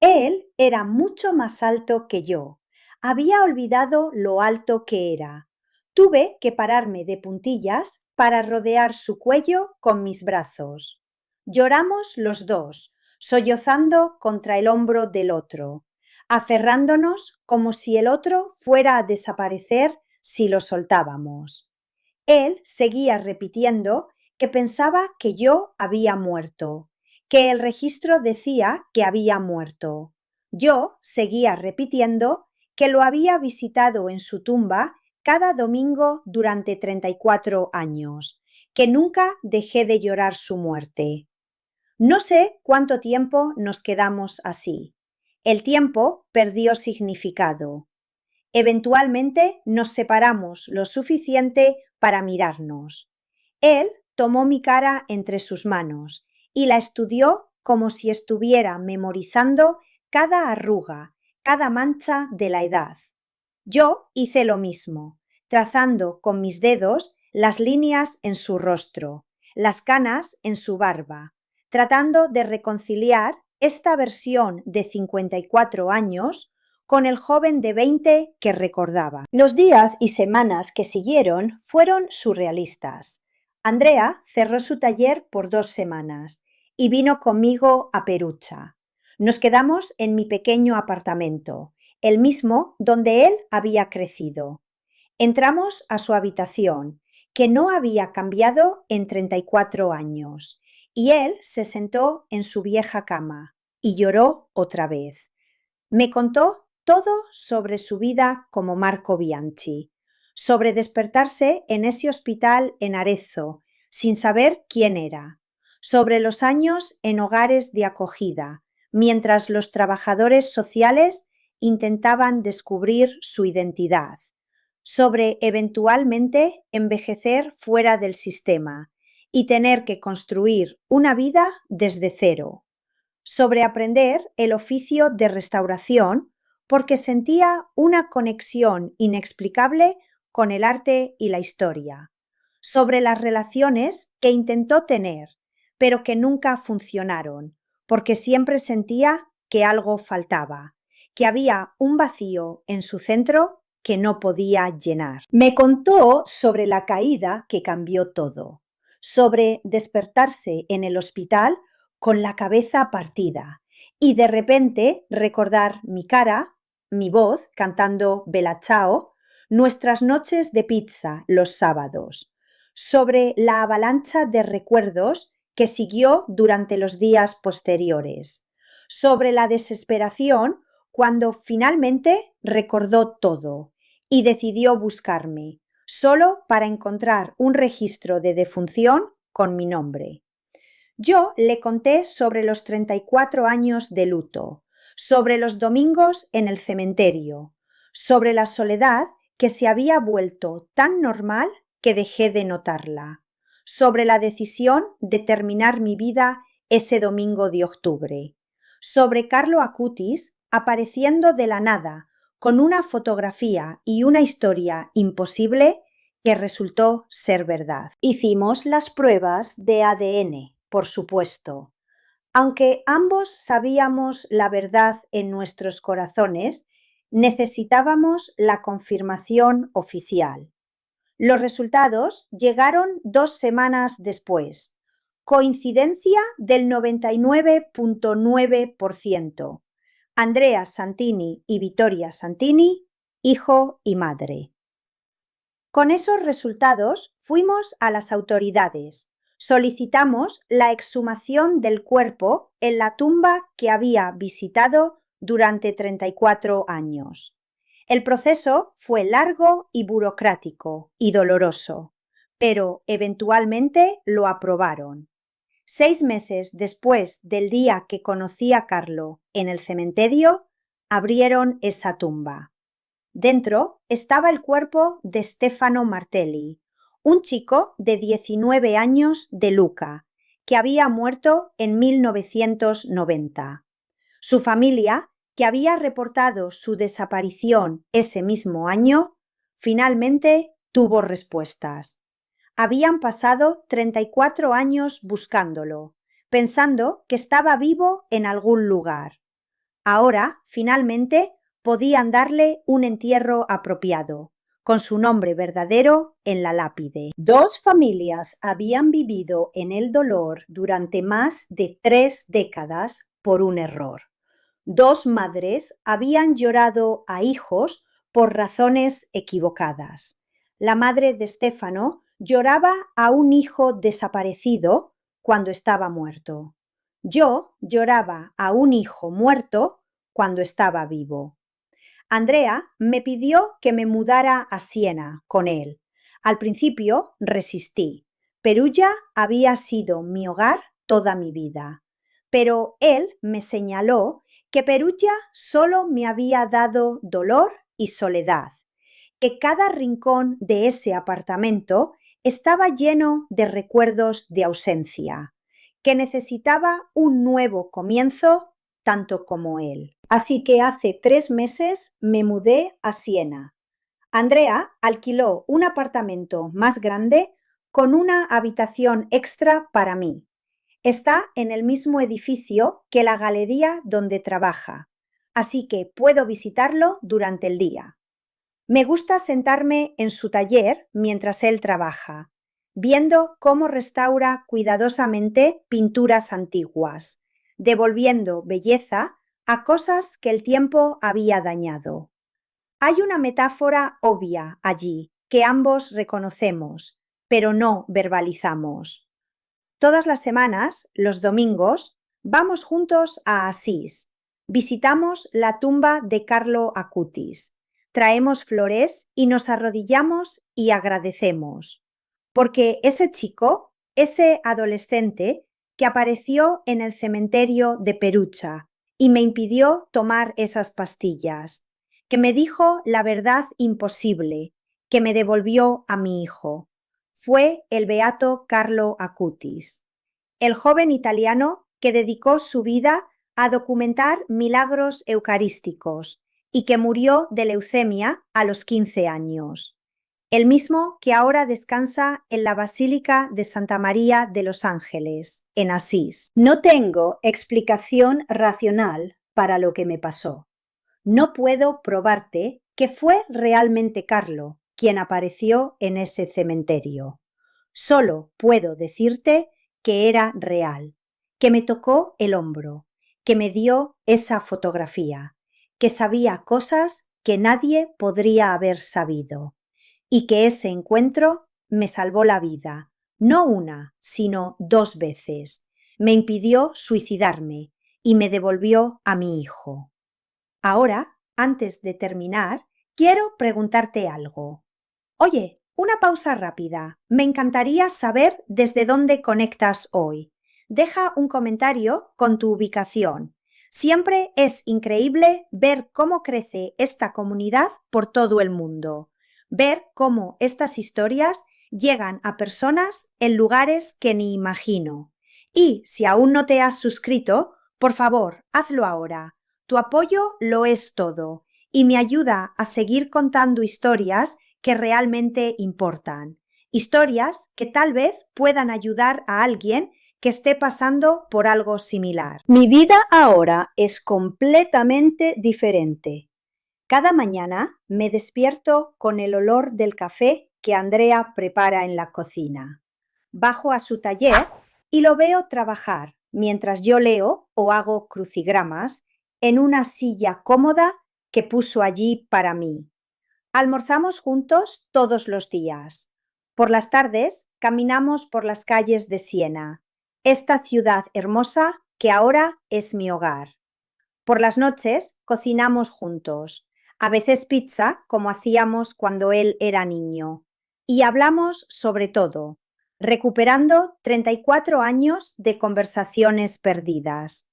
Él era mucho más alto que yo. Había olvidado lo alto que era. Tuve que pararme de puntillas para rodear su cuello con mis brazos. Lloramos los dos, sollozando contra el hombro del otro, aferrándonos como si el otro fuera a desaparecer si lo soltábamos. Él seguía repitiendo que pensaba que yo había muerto, que el registro decía que había muerto. Yo seguía repitiendo que lo había visitado en su tumba cada domingo durante 34 años, que nunca dejé de llorar su muerte. No sé cuánto tiempo nos quedamos así. El tiempo perdió significado. Eventualmente nos separamos lo suficiente para mirarnos. Él tomó mi cara entre sus manos y la estudió como si estuviera memorizando cada arruga, cada mancha de la edad. Yo hice lo mismo, trazando con mis dedos las líneas en su rostro, las canas en su barba, tratando de reconciliar esta versión de 54 años con el joven de 20 que recordaba. Los días y semanas que siguieron fueron surrealistas. Andrea cerró su taller por 2 semanas y vino conmigo a Perucha. Nos quedamos en mi pequeño apartamento, el mismo donde él había crecido. Entramos a su habitación, que no había cambiado en 34 años, y él se sentó en su vieja cama y lloró otra vez. Me contó todo sobre su vida como Marco Bianchi, sobre despertarse en ese hospital en Arezzo, sin saber quién era, sobre los años en hogares de acogida, mientras los trabajadores sociales intentaban descubrir su identidad, sobre eventualmente envejecer fuera del sistema y tener que construir una vida desde cero, sobre aprender el oficio de restauración porque sentía una conexión inexplicable con el arte y la historia, sobre las relaciones que intentó tener, pero que nunca funcionaron, porque siempre sentía que algo faltaba, que había un vacío en su centro que no podía llenar. Me contó sobre la caída que cambió todo, sobre despertarse en el hospital con la cabeza partida y de repente recordar mi cara, mi voz cantando Bella Ciao, nuestras noches de pizza los sábados, sobre la avalancha de recuerdos que siguió durante los días posteriores, sobre la desesperación cuando finalmente recordó todo y decidió buscarme, solo para encontrar un registro de defunción con mi nombre. Yo le conté sobre los 34 años de luto, sobre los domingos en el cementerio, sobre la soledad que se había vuelto tan normal que dejé de notarla, sobre la decisión de terminar mi vida ese domingo de octubre, sobre Carlo Acutis apareciendo de la nada con una fotografía y una historia imposible que resultó ser verdad. Hicimos las pruebas de ADN, por supuesto. Aunque ambos sabíamos la verdad en nuestros corazones, necesitábamos la confirmación oficial. Los resultados llegaron 2 semanas después. Coincidencia del 99.9%. Andrea Santini y Vittoria Santini, hijo y madre. Con esos resultados fuimos a las autoridades. Solicitamos la exhumación del cuerpo en la tumba que había visitado durante 34 años. El proceso fue largo y burocrático y doloroso, pero eventualmente lo aprobaron. 6 meses después del día que conocí a Carlo en el cementerio, abrieron esa tumba. Dentro estaba el cuerpo de Stefano Martelli, un chico de 19 años de Lucca, que había muerto en 1990. Su familia, que había reportado su desaparición ese mismo año, finalmente tuvo respuestas. Habían pasado 34 años buscándolo, pensando que estaba vivo en algún lugar. Ahora, finalmente, podían darle un entierro apropiado, con su nombre verdadero en la lápide. 2 familias habían vivido en el dolor durante más de 3 décadas por un error. 2 madres habían llorado a hijos por razones equivocadas. La madre de Stefano lloraba a un hijo desaparecido cuando estaba muerto. Yo lloraba a un hijo muerto cuando estaba vivo. Andrea me pidió que me mudara a Siena con él. Al principio resistí. Perugia había sido mi hogar toda mi vida. Pero él me señaló que Perugia solo me había dado dolor y soledad, que cada rincón de ese apartamento estaba lleno de recuerdos de ausencia, que necesitaba un nuevo comienzo tanto como él. Así que hace 3 meses me mudé a Siena. Andrea alquiló un apartamento más grande con una habitación extra para mí. Está en el mismo edificio que la galería donde trabaja, así que puedo visitarlo durante el día. Me gusta sentarme en su taller mientras él trabaja, viendo cómo restaura cuidadosamente pinturas antiguas, devolviendo belleza a cosas que el tiempo había dañado. Hay una metáfora obvia allí que ambos reconocemos, pero no verbalizamos. Todas las semanas, los domingos, vamos juntos a Asís. Visitamos la tumba de Carlo Acutis. Traemos flores y nos arrodillamos y agradecemos. Porque ese chico, ese adolescente que apareció en el cementerio de Perucha y me impidió tomar esas pastillas, que me dijo la verdad imposible, que me devolvió a mi hijo, fue el beato Carlo Acutis, el joven italiano que dedicó su vida a documentar milagros eucarísticos y que murió de leucemia a los 15 años. El mismo que ahora descansa en la Basílica de Santa María de los Ángeles, en Asís. No tengo explicación racional para lo que me pasó. No puedo probarte que fue realmente Carlo quien apareció en ese cementerio. Solo puedo decirte que era real, que me tocó el hombro, que me dio esa fotografía, que sabía cosas que nadie podría haber sabido y que ese encuentro me salvó la vida, no una, sino 2 veces. Me impidió suicidarme y me devolvió a mi hijo. Ahora, antes de terminar, quiero preguntarte algo. Oye, una pausa rápida. Me encantaría saber desde dónde conectas hoy. Deja un comentario con tu ubicación. Siempre es increíble ver cómo crece esta comunidad por todo el mundo. Ver cómo estas historias llegan a personas en lugares que ni imagino. Y si aún no te has suscrito, por favor, hazlo ahora. Tu apoyo lo es todo y me ayuda a seguir contando historias que realmente importan. Historias que tal vez puedan ayudar a alguien que esté pasando por algo similar. Mi vida ahora es completamente diferente. Cada mañana me despierto con el olor del café que Andrea prepara en la cocina. Bajo a su taller y lo veo trabajar mientras yo leo o hago crucigramas en una silla cómoda que puso allí para mí. Almorzamos juntos todos los días. Por las tardes caminamos por las calles de Siena, esta ciudad hermosa que ahora es mi hogar. Por las noches cocinamos juntos, a veces pizza como hacíamos cuando él era niño, y hablamos sobre todo, recuperando 34 años de conversaciones perdidas.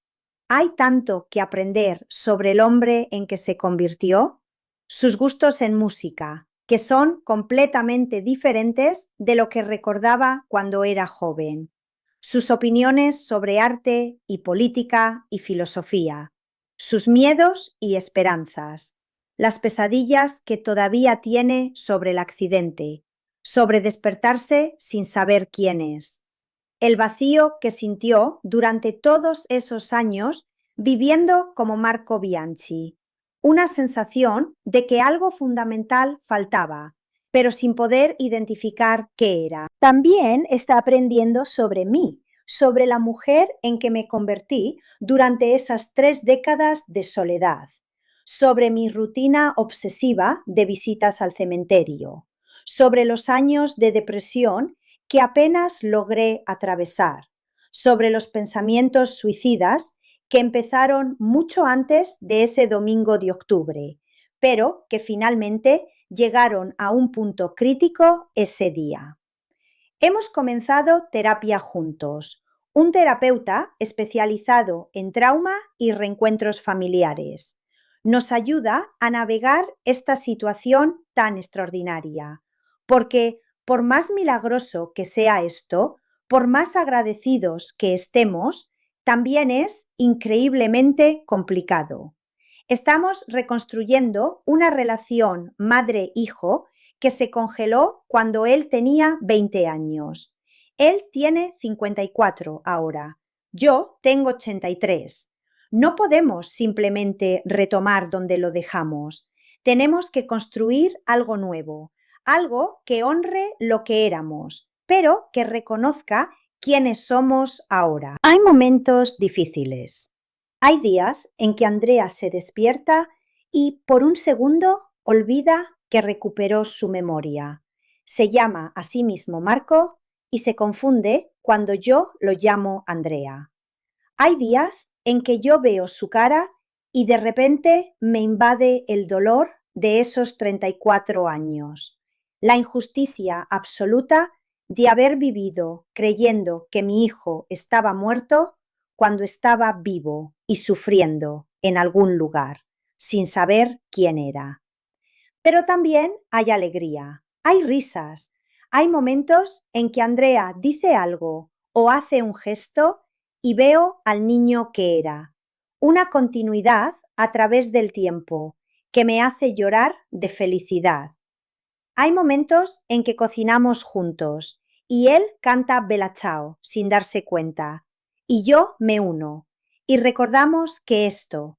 Hay tanto que aprender sobre el hombre en que se convirtió, sus gustos en música, que son completamente diferentes de lo que recordaba cuando era joven, sus opiniones sobre arte y política y filosofía, sus miedos y esperanzas, las pesadillas que todavía tiene sobre el accidente, sobre despertarse sin saber quién es, el vacío que sintió durante todos esos años viviendo como Marco Bianchi, una sensación de que algo fundamental faltaba, pero sin poder identificar qué era. También está aprendiendo sobre mí, sobre la mujer en que me convertí durante esas 3 décadas de soledad, sobre mi rutina obsesiva de visitas al cementerio, sobre los años de depresión que apenas logré atravesar, sobre los pensamientos suicidas que empezaron mucho antes de ese domingo de octubre, pero que finalmente llegaron a un punto crítico ese día. Hemos comenzado terapia juntos, un terapeuta especializado en trauma y reencuentros familiares. Nos ayuda a navegar esta situación tan extraordinaria, porque por más milagroso que sea esto, por más agradecidos que estemos, también es increíblemente complicado. Estamos reconstruyendo una relación madre-hijo que se congeló cuando él tenía 20 años. Él tiene 54 ahora, Yo tengo 83. No podemos simplemente retomar donde lo dejamos. Tenemos que construir algo nuevo, algo que honre lo que éramos, pero que reconozca quiénes somos ahora. Hay momentos difíciles. Hay días en que Andrea se despierta y por un segundo olvida que recuperó su memoria. Se llama a sí mismo Marco y se confunde cuando yo lo llamo Andrea. Hay días en que yo veo su cara y de repente me invade el dolor de esos 34 años, la injusticia absoluta de haber vivido creyendo que mi hijo estaba muerto cuando estaba vivo y sufriendo en algún lugar, sin saber quién era. Pero también hay alegría, hay risas, hay momentos en que Andrea dice algo o hace un gesto y veo al niño que era, una continuidad a través del tiempo que me hace llorar de felicidad. Hay momentos en que cocinamos juntos y él canta Bella Ciao sin darse cuenta y yo me uno y recordamos que esto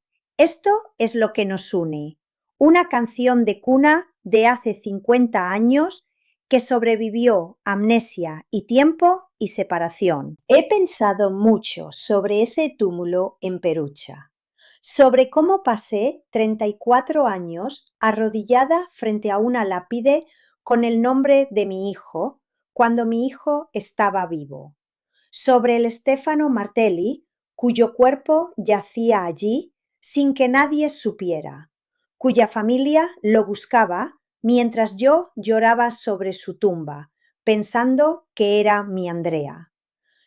es lo que nos une, una canción de cuna de hace 50 años que sobrevivió amnesia y tiempo y separación. He pensado mucho sobre ese túmulo en Perucha, sobre cómo pasé 34 años arrodillada frente a una lápide con el nombre de mi hijo cuando mi hijo estaba vivo, sobre el Stefano Martelli, cuyo cuerpo yacía allí sin que nadie supiera, cuya familia lo buscaba mientras yo lloraba sobre su tumba, pensando que era mi Andrea,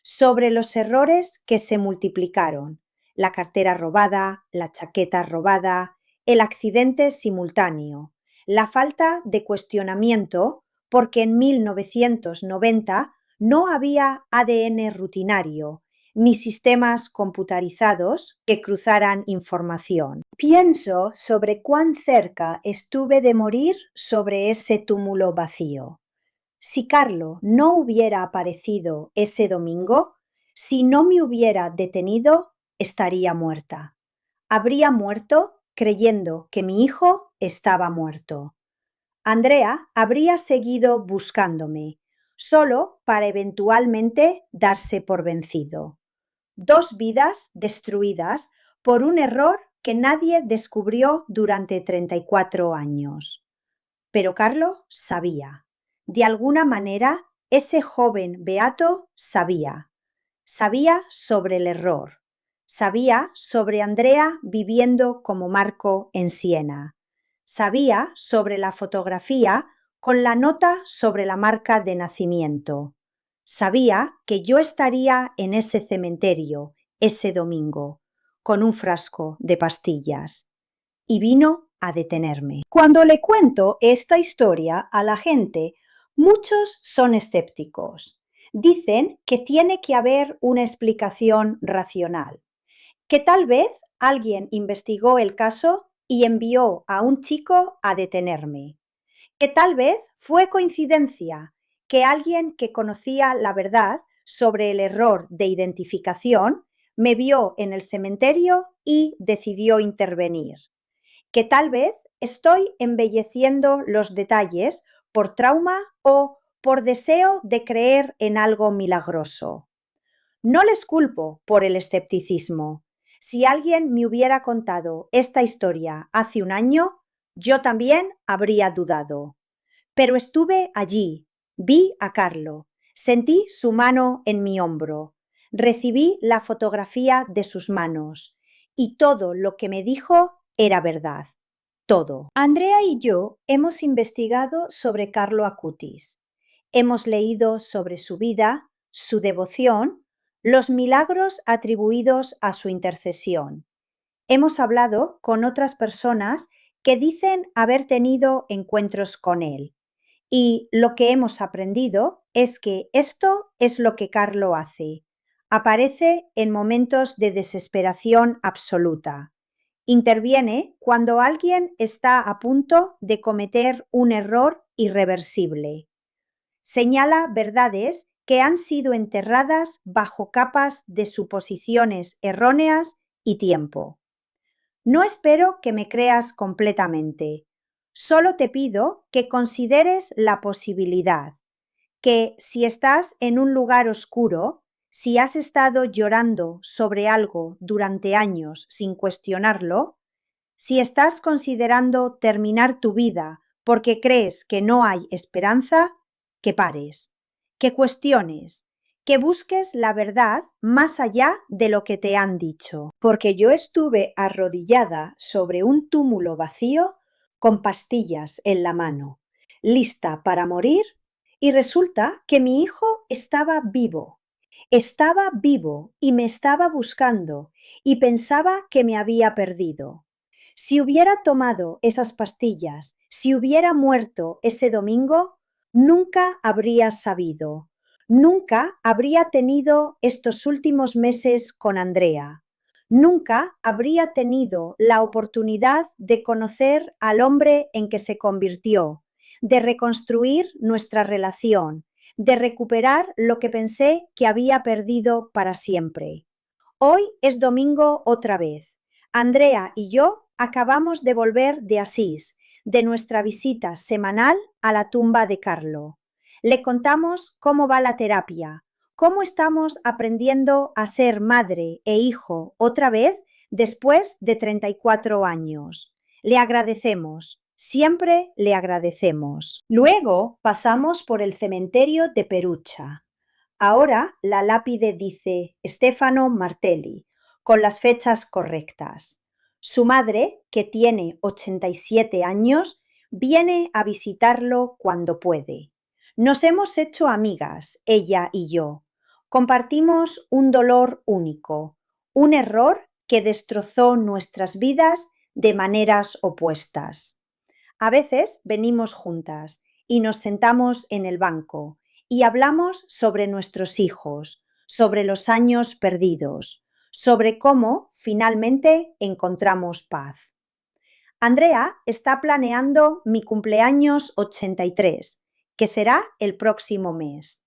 sobre los errores que se multiplicaron, la cartera robada, la chaqueta robada, el accidente simultáneo, la falta de cuestionamiento porque en 1990 no había ADN rutinario ni sistemas computarizados que cruzaran información. Pienso sobre cuán cerca estuve de morir sobre ese túmulo vacío. Si Carlo no hubiera aparecido ese domingo, si no me hubiera detenido, estaría muerta. Habría muerto creyendo que mi hijo estaba muerto. Andrea habría seguido buscándome, solo para eventualmente darse por vencido. 2 vidas destruidas por un error que nadie descubrió durante 34 años. Pero Carlo sabía. De alguna manera, ese joven beato sabía. Sabía sobre el error. Sabía sobre Andrea viviendo como Marco en Siena. Sabía sobre la fotografía con la nota sobre la marca de nacimiento. Sabía que yo estaría en ese cementerio ese domingo con un frasco de pastillas. Y vino a detenerme. Cuando le cuento esta historia a la gente, muchos son escépticos. Dicen que tiene que haber una explicación racional, que tal vez alguien investigó el caso y envió a un chico a detenerme, que tal vez fue coincidencia que alguien que conocía la verdad sobre el error de identificación me vio en el cementerio y decidió intervenir, que tal vez estoy embelleciendo los detalles por trauma o por deseo de creer en algo milagroso. No les culpo por el escepticismo. Si alguien me hubiera contado esta historia hace un año, yo también habría dudado. Pero estuve allí, vi a Carlo, sentí su mano en mi hombro, recibí la fotografía de sus manos y todo lo que me dijo era verdad. Todo. Andrea y yo hemos investigado sobre Carlo Acutis. Hemos leído sobre su vida, su devoción, los milagros atribuidos a su intercesión. Hemos hablado con otras personas que dicen haber tenido encuentros con él. Y lo que hemos aprendido es que esto es lo que Carlo hace. Aparece en momentos de desesperación absoluta. Interviene cuando alguien está a punto de cometer un error irreversible. Señala verdades que han sido enterradas bajo capas de suposiciones erróneas y tiempo. No espero que me creas completamente. Solo te pido que consideres la posibilidad que si estás en un lugar oscuro, si has estado llorando sobre algo durante años sin cuestionarlo, si estás considerando terminar tu vida porque crees que no hay esperanza, que pares, que cuestiones, que busques la verdad más allá de lo que te han dicho. Porque yo estuve arrodillada sobre un túmulo vacío con pastillas en la mano, lista para morir, y resulta que mi hijo estaba vivo y me estaba buscando y pensaba que me había perdido. Si hubiera tomado esas pastillas, si hubiera muerto ese domingo, nunca habría sabido, nunca habría tenido estos últimos meses con Andrea, nunca habría tenido la oportunidad de conocer al hombre en que se convirtió, de reconstruir nuestra relación, de recuperar lo que pensé que había perdido para siempre. Hoy es domingo otra vez. Andrea y yo acabamos de volver de Asís, de nuestra visita semanal a la tumba de Carlo. Le contamos cómo va la terapia, cómo estamos aprendiendo a ser madre e hijo otra vez después de 34 años. Le agradecemos, siempre le agradecemos. Luego pasamos por el cementerio de Perugia. Ahora la lápide dice Stefano Martelli, con las fechas correctas. Su madre, que tiene 87 años, viene a visitarlo cuando puede. Nos hemos hecho amigas, ella y yo. Compartimos un dolor único, un error que destrozó nuestras vidas de maneras opuestas. A veces venimos juntas y nos sentamos en el banco y hablamos sobre nuestros hijos, sobre los años perdidos, sobre cómo finalmente encontramos paz. Andrea está planeando mi cumpleaños 83, que será el próximo mes.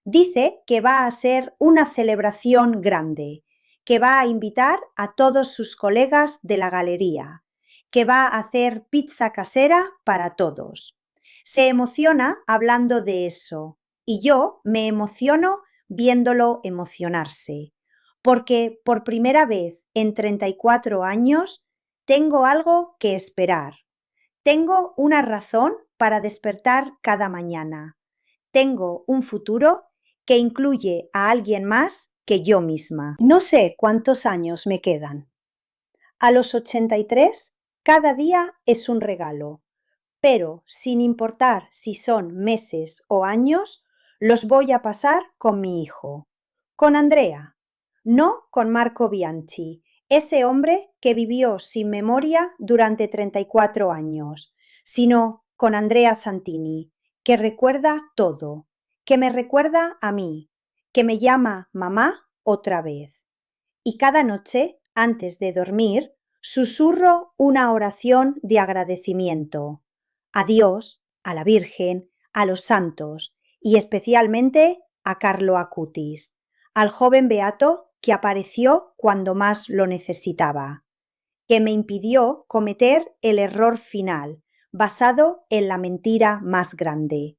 Dice que va a ser una celebración grande, que va a invitar a todos sus colegas de la galería, que va a hacer pizza casera para todos. Se emociona hablando de eso y yo me emociono viéndolo emocionarse, porque por primera vez en 34 años tengo algo que esperar. Tengo una razón para despertar cada mañana. Tengo un futuro que incluye a alguien más que yo misma. No sé cuántos años me quedan. A los 83, cada día es un regalo, pero sin importar si son meses o años, los voy a pasar con mi hijo, con Andrea, no con Marco Bianchi, ese hombre que vivió sin memoria durante 34 años, sino con Andrea Santini, que recuerda todo, que me recuerda a mí, que me llama mamá otra vez. Y cada noche, antes de dormir, susurro una oración de agradecimiento a Dios, a la Virgen, a los santos y especialmente a Carlo Acutis, al joven beato que apareció cuando más lo necesitaba, que me impidió cometer el error final basado en la mentira más grande,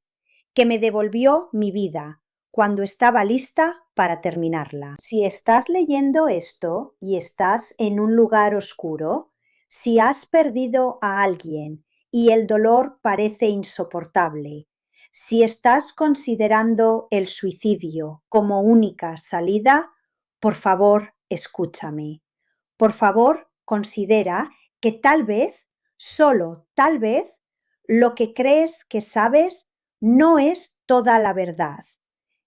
que me devolvió mi vida cuando estaba lista para terminarla. Si estás leyendo esto y estás en un lugar oscuro, si has perdido a alguien y el dolor parece insoportable, si estás considerando el suicidio como única salida, por favor, escúchame. Por favor, considera que tal vez, solo tal vez, lo que crees que sabes no es toda la verdad,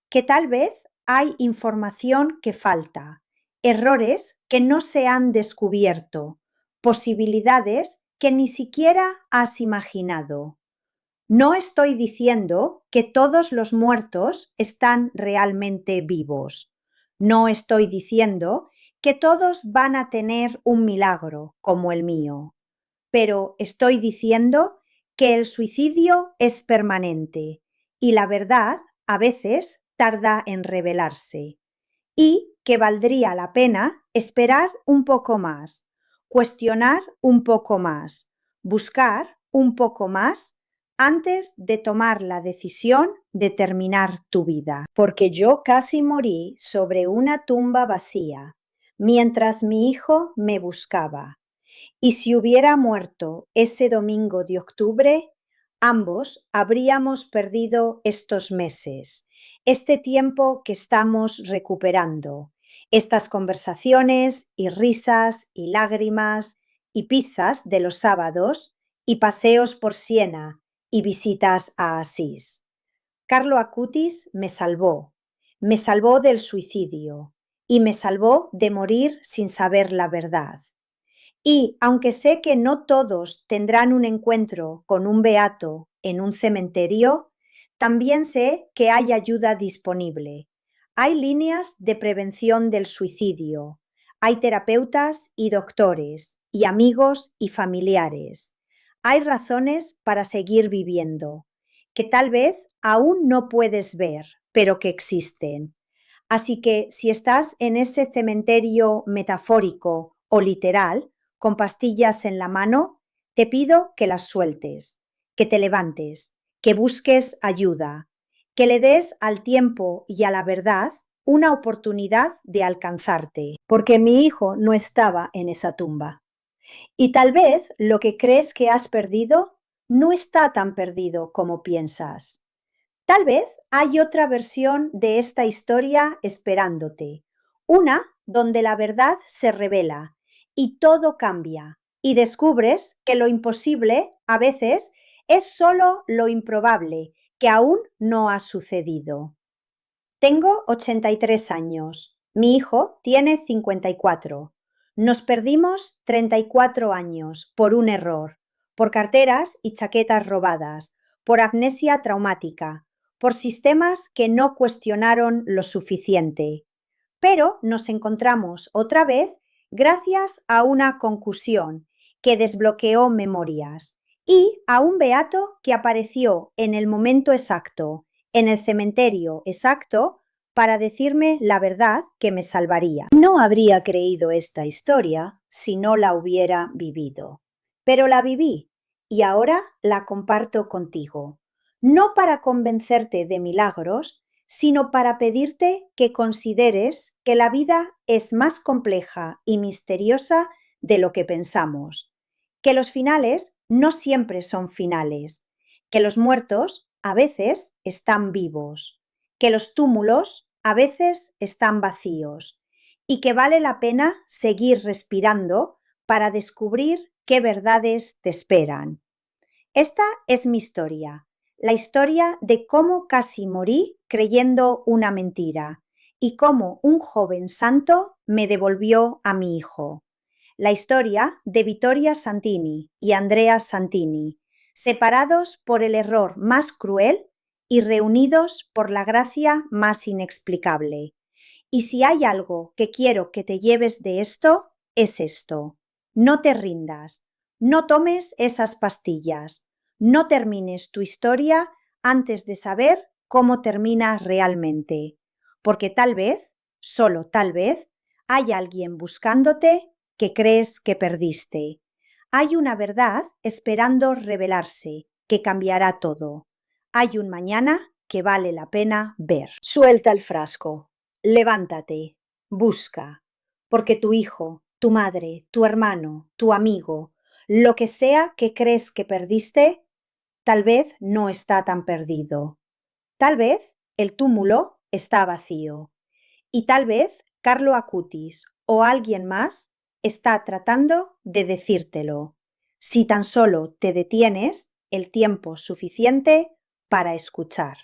que tal vez hay información que falta, errores que no se han descubierto, posibilidades que ni siquiera has imaginado. No estoy diciendo que todos los muertos están realmente vivos. No estoy diciendo que todos van a tener un milagro como el mío. Pero estoy diciendo que el suicidio es permanente y la verdad a veces tarda en revelarse y que valdría la pena esperar un poco más, cuestionar un poco más, buscar un poco más antes de tomar la decisión de terminar tu vida. Porque yo casi morí sobre una tumba vacía, mientras mi hijo me buscaba. Y si hubiera muerto ese domingo de octubre, ambos habríamos perdido estos meses, este tiempo que estamos recuperando, estas conversaciones y risas y lágrimas y pizzas de los sábados y paseos por Siena y visitas a Asís. Carlo Acutis me salvó del suicidio y me salvó de morir sin saber la verdad. Y aunque sé que no todos tendrán un encuentro con un beato en un cementerio, también sé que hay ayuda disponible. Hay líneas de prevención del suicidio. Hay terapeutas y doctores, y amigos y familiares. Hay razones para seguir viviendo, que tal vez aún no puedes ver, pero que existen. Así que si estás en ese cementerio metafórico o literal, con pastillas en la mano, te pido que las sueltes, que te levantes, que busques ayuda, que le des al tiempo y a la verdad una oportunidad de alcanzarte, porque mi hijo no estaba en esa tumba. Y tal vez lo que crees que has perdido no está tan perdido como piensas. Tal vez hay otra versión de esta historia esperándote, una donde la verdad se revela y todo cambia y descubres que lo imposible a veces es solo lo improbable que aún no ha sucedido. Tengo 83 años, mi hijo tiene 54. Nos perdimos 34 años por un error, por carteras y chaquetas robadas, por amnesia traumática, por sistemas que no cuestionaron lo suficiente. Pero nos encontramos otra vez gracias a una concusión que desbloqueó memorias y a un beato que apareció en el momento exacto, en el cementerio exacto, para decirme la verdad que me salvaría. No habría creído esta historia si no la hubiera vivido, pero la viví y ahora la comparto contigo, no para convencerte de milagros, sino para pedirte que consideres que la vida es más compleja y misteriosa de lo que pensamos, que los finales no siempre son finales, que los muertos a veces están vivos, que los túmulos a veces están vacíos y que vale la pena seguir respirando para descubrir qué verdades te esperan. Esta es mi historia, la historia de cómo casi morí creyendo una mentira y cómo un joven santo me devolvió a mi hijo. La historia de Vittoria Santini y Andrea Santini, separados por el error más cruel y reunidos por la gracia más inexplicable. Y si hay algo que quiero que te lleves de esto, es esto. No te rindas, no tomes esas pastillas, no termines tu historia antes de saber cómo termina realmente, porque tal vez, solo tal vez, hay alguien buscándote que crees que perdiste. Hay una verdad esperando revelarse, que cambiará todo. Hay un mañana que vale la pena ver. Suelta el frasco, levántate, busca, porque tu hijo, tu madre, tu hermano, tu amigo, lo que sea que crees que perdiste, tal vez no está tan perdido. Tal vez el túmulo está vacío. Y tal vez Carlo Acutis o alguien más está tratando de decírtelo, si tan solo te detienes el tiempo suficiente para escuchar.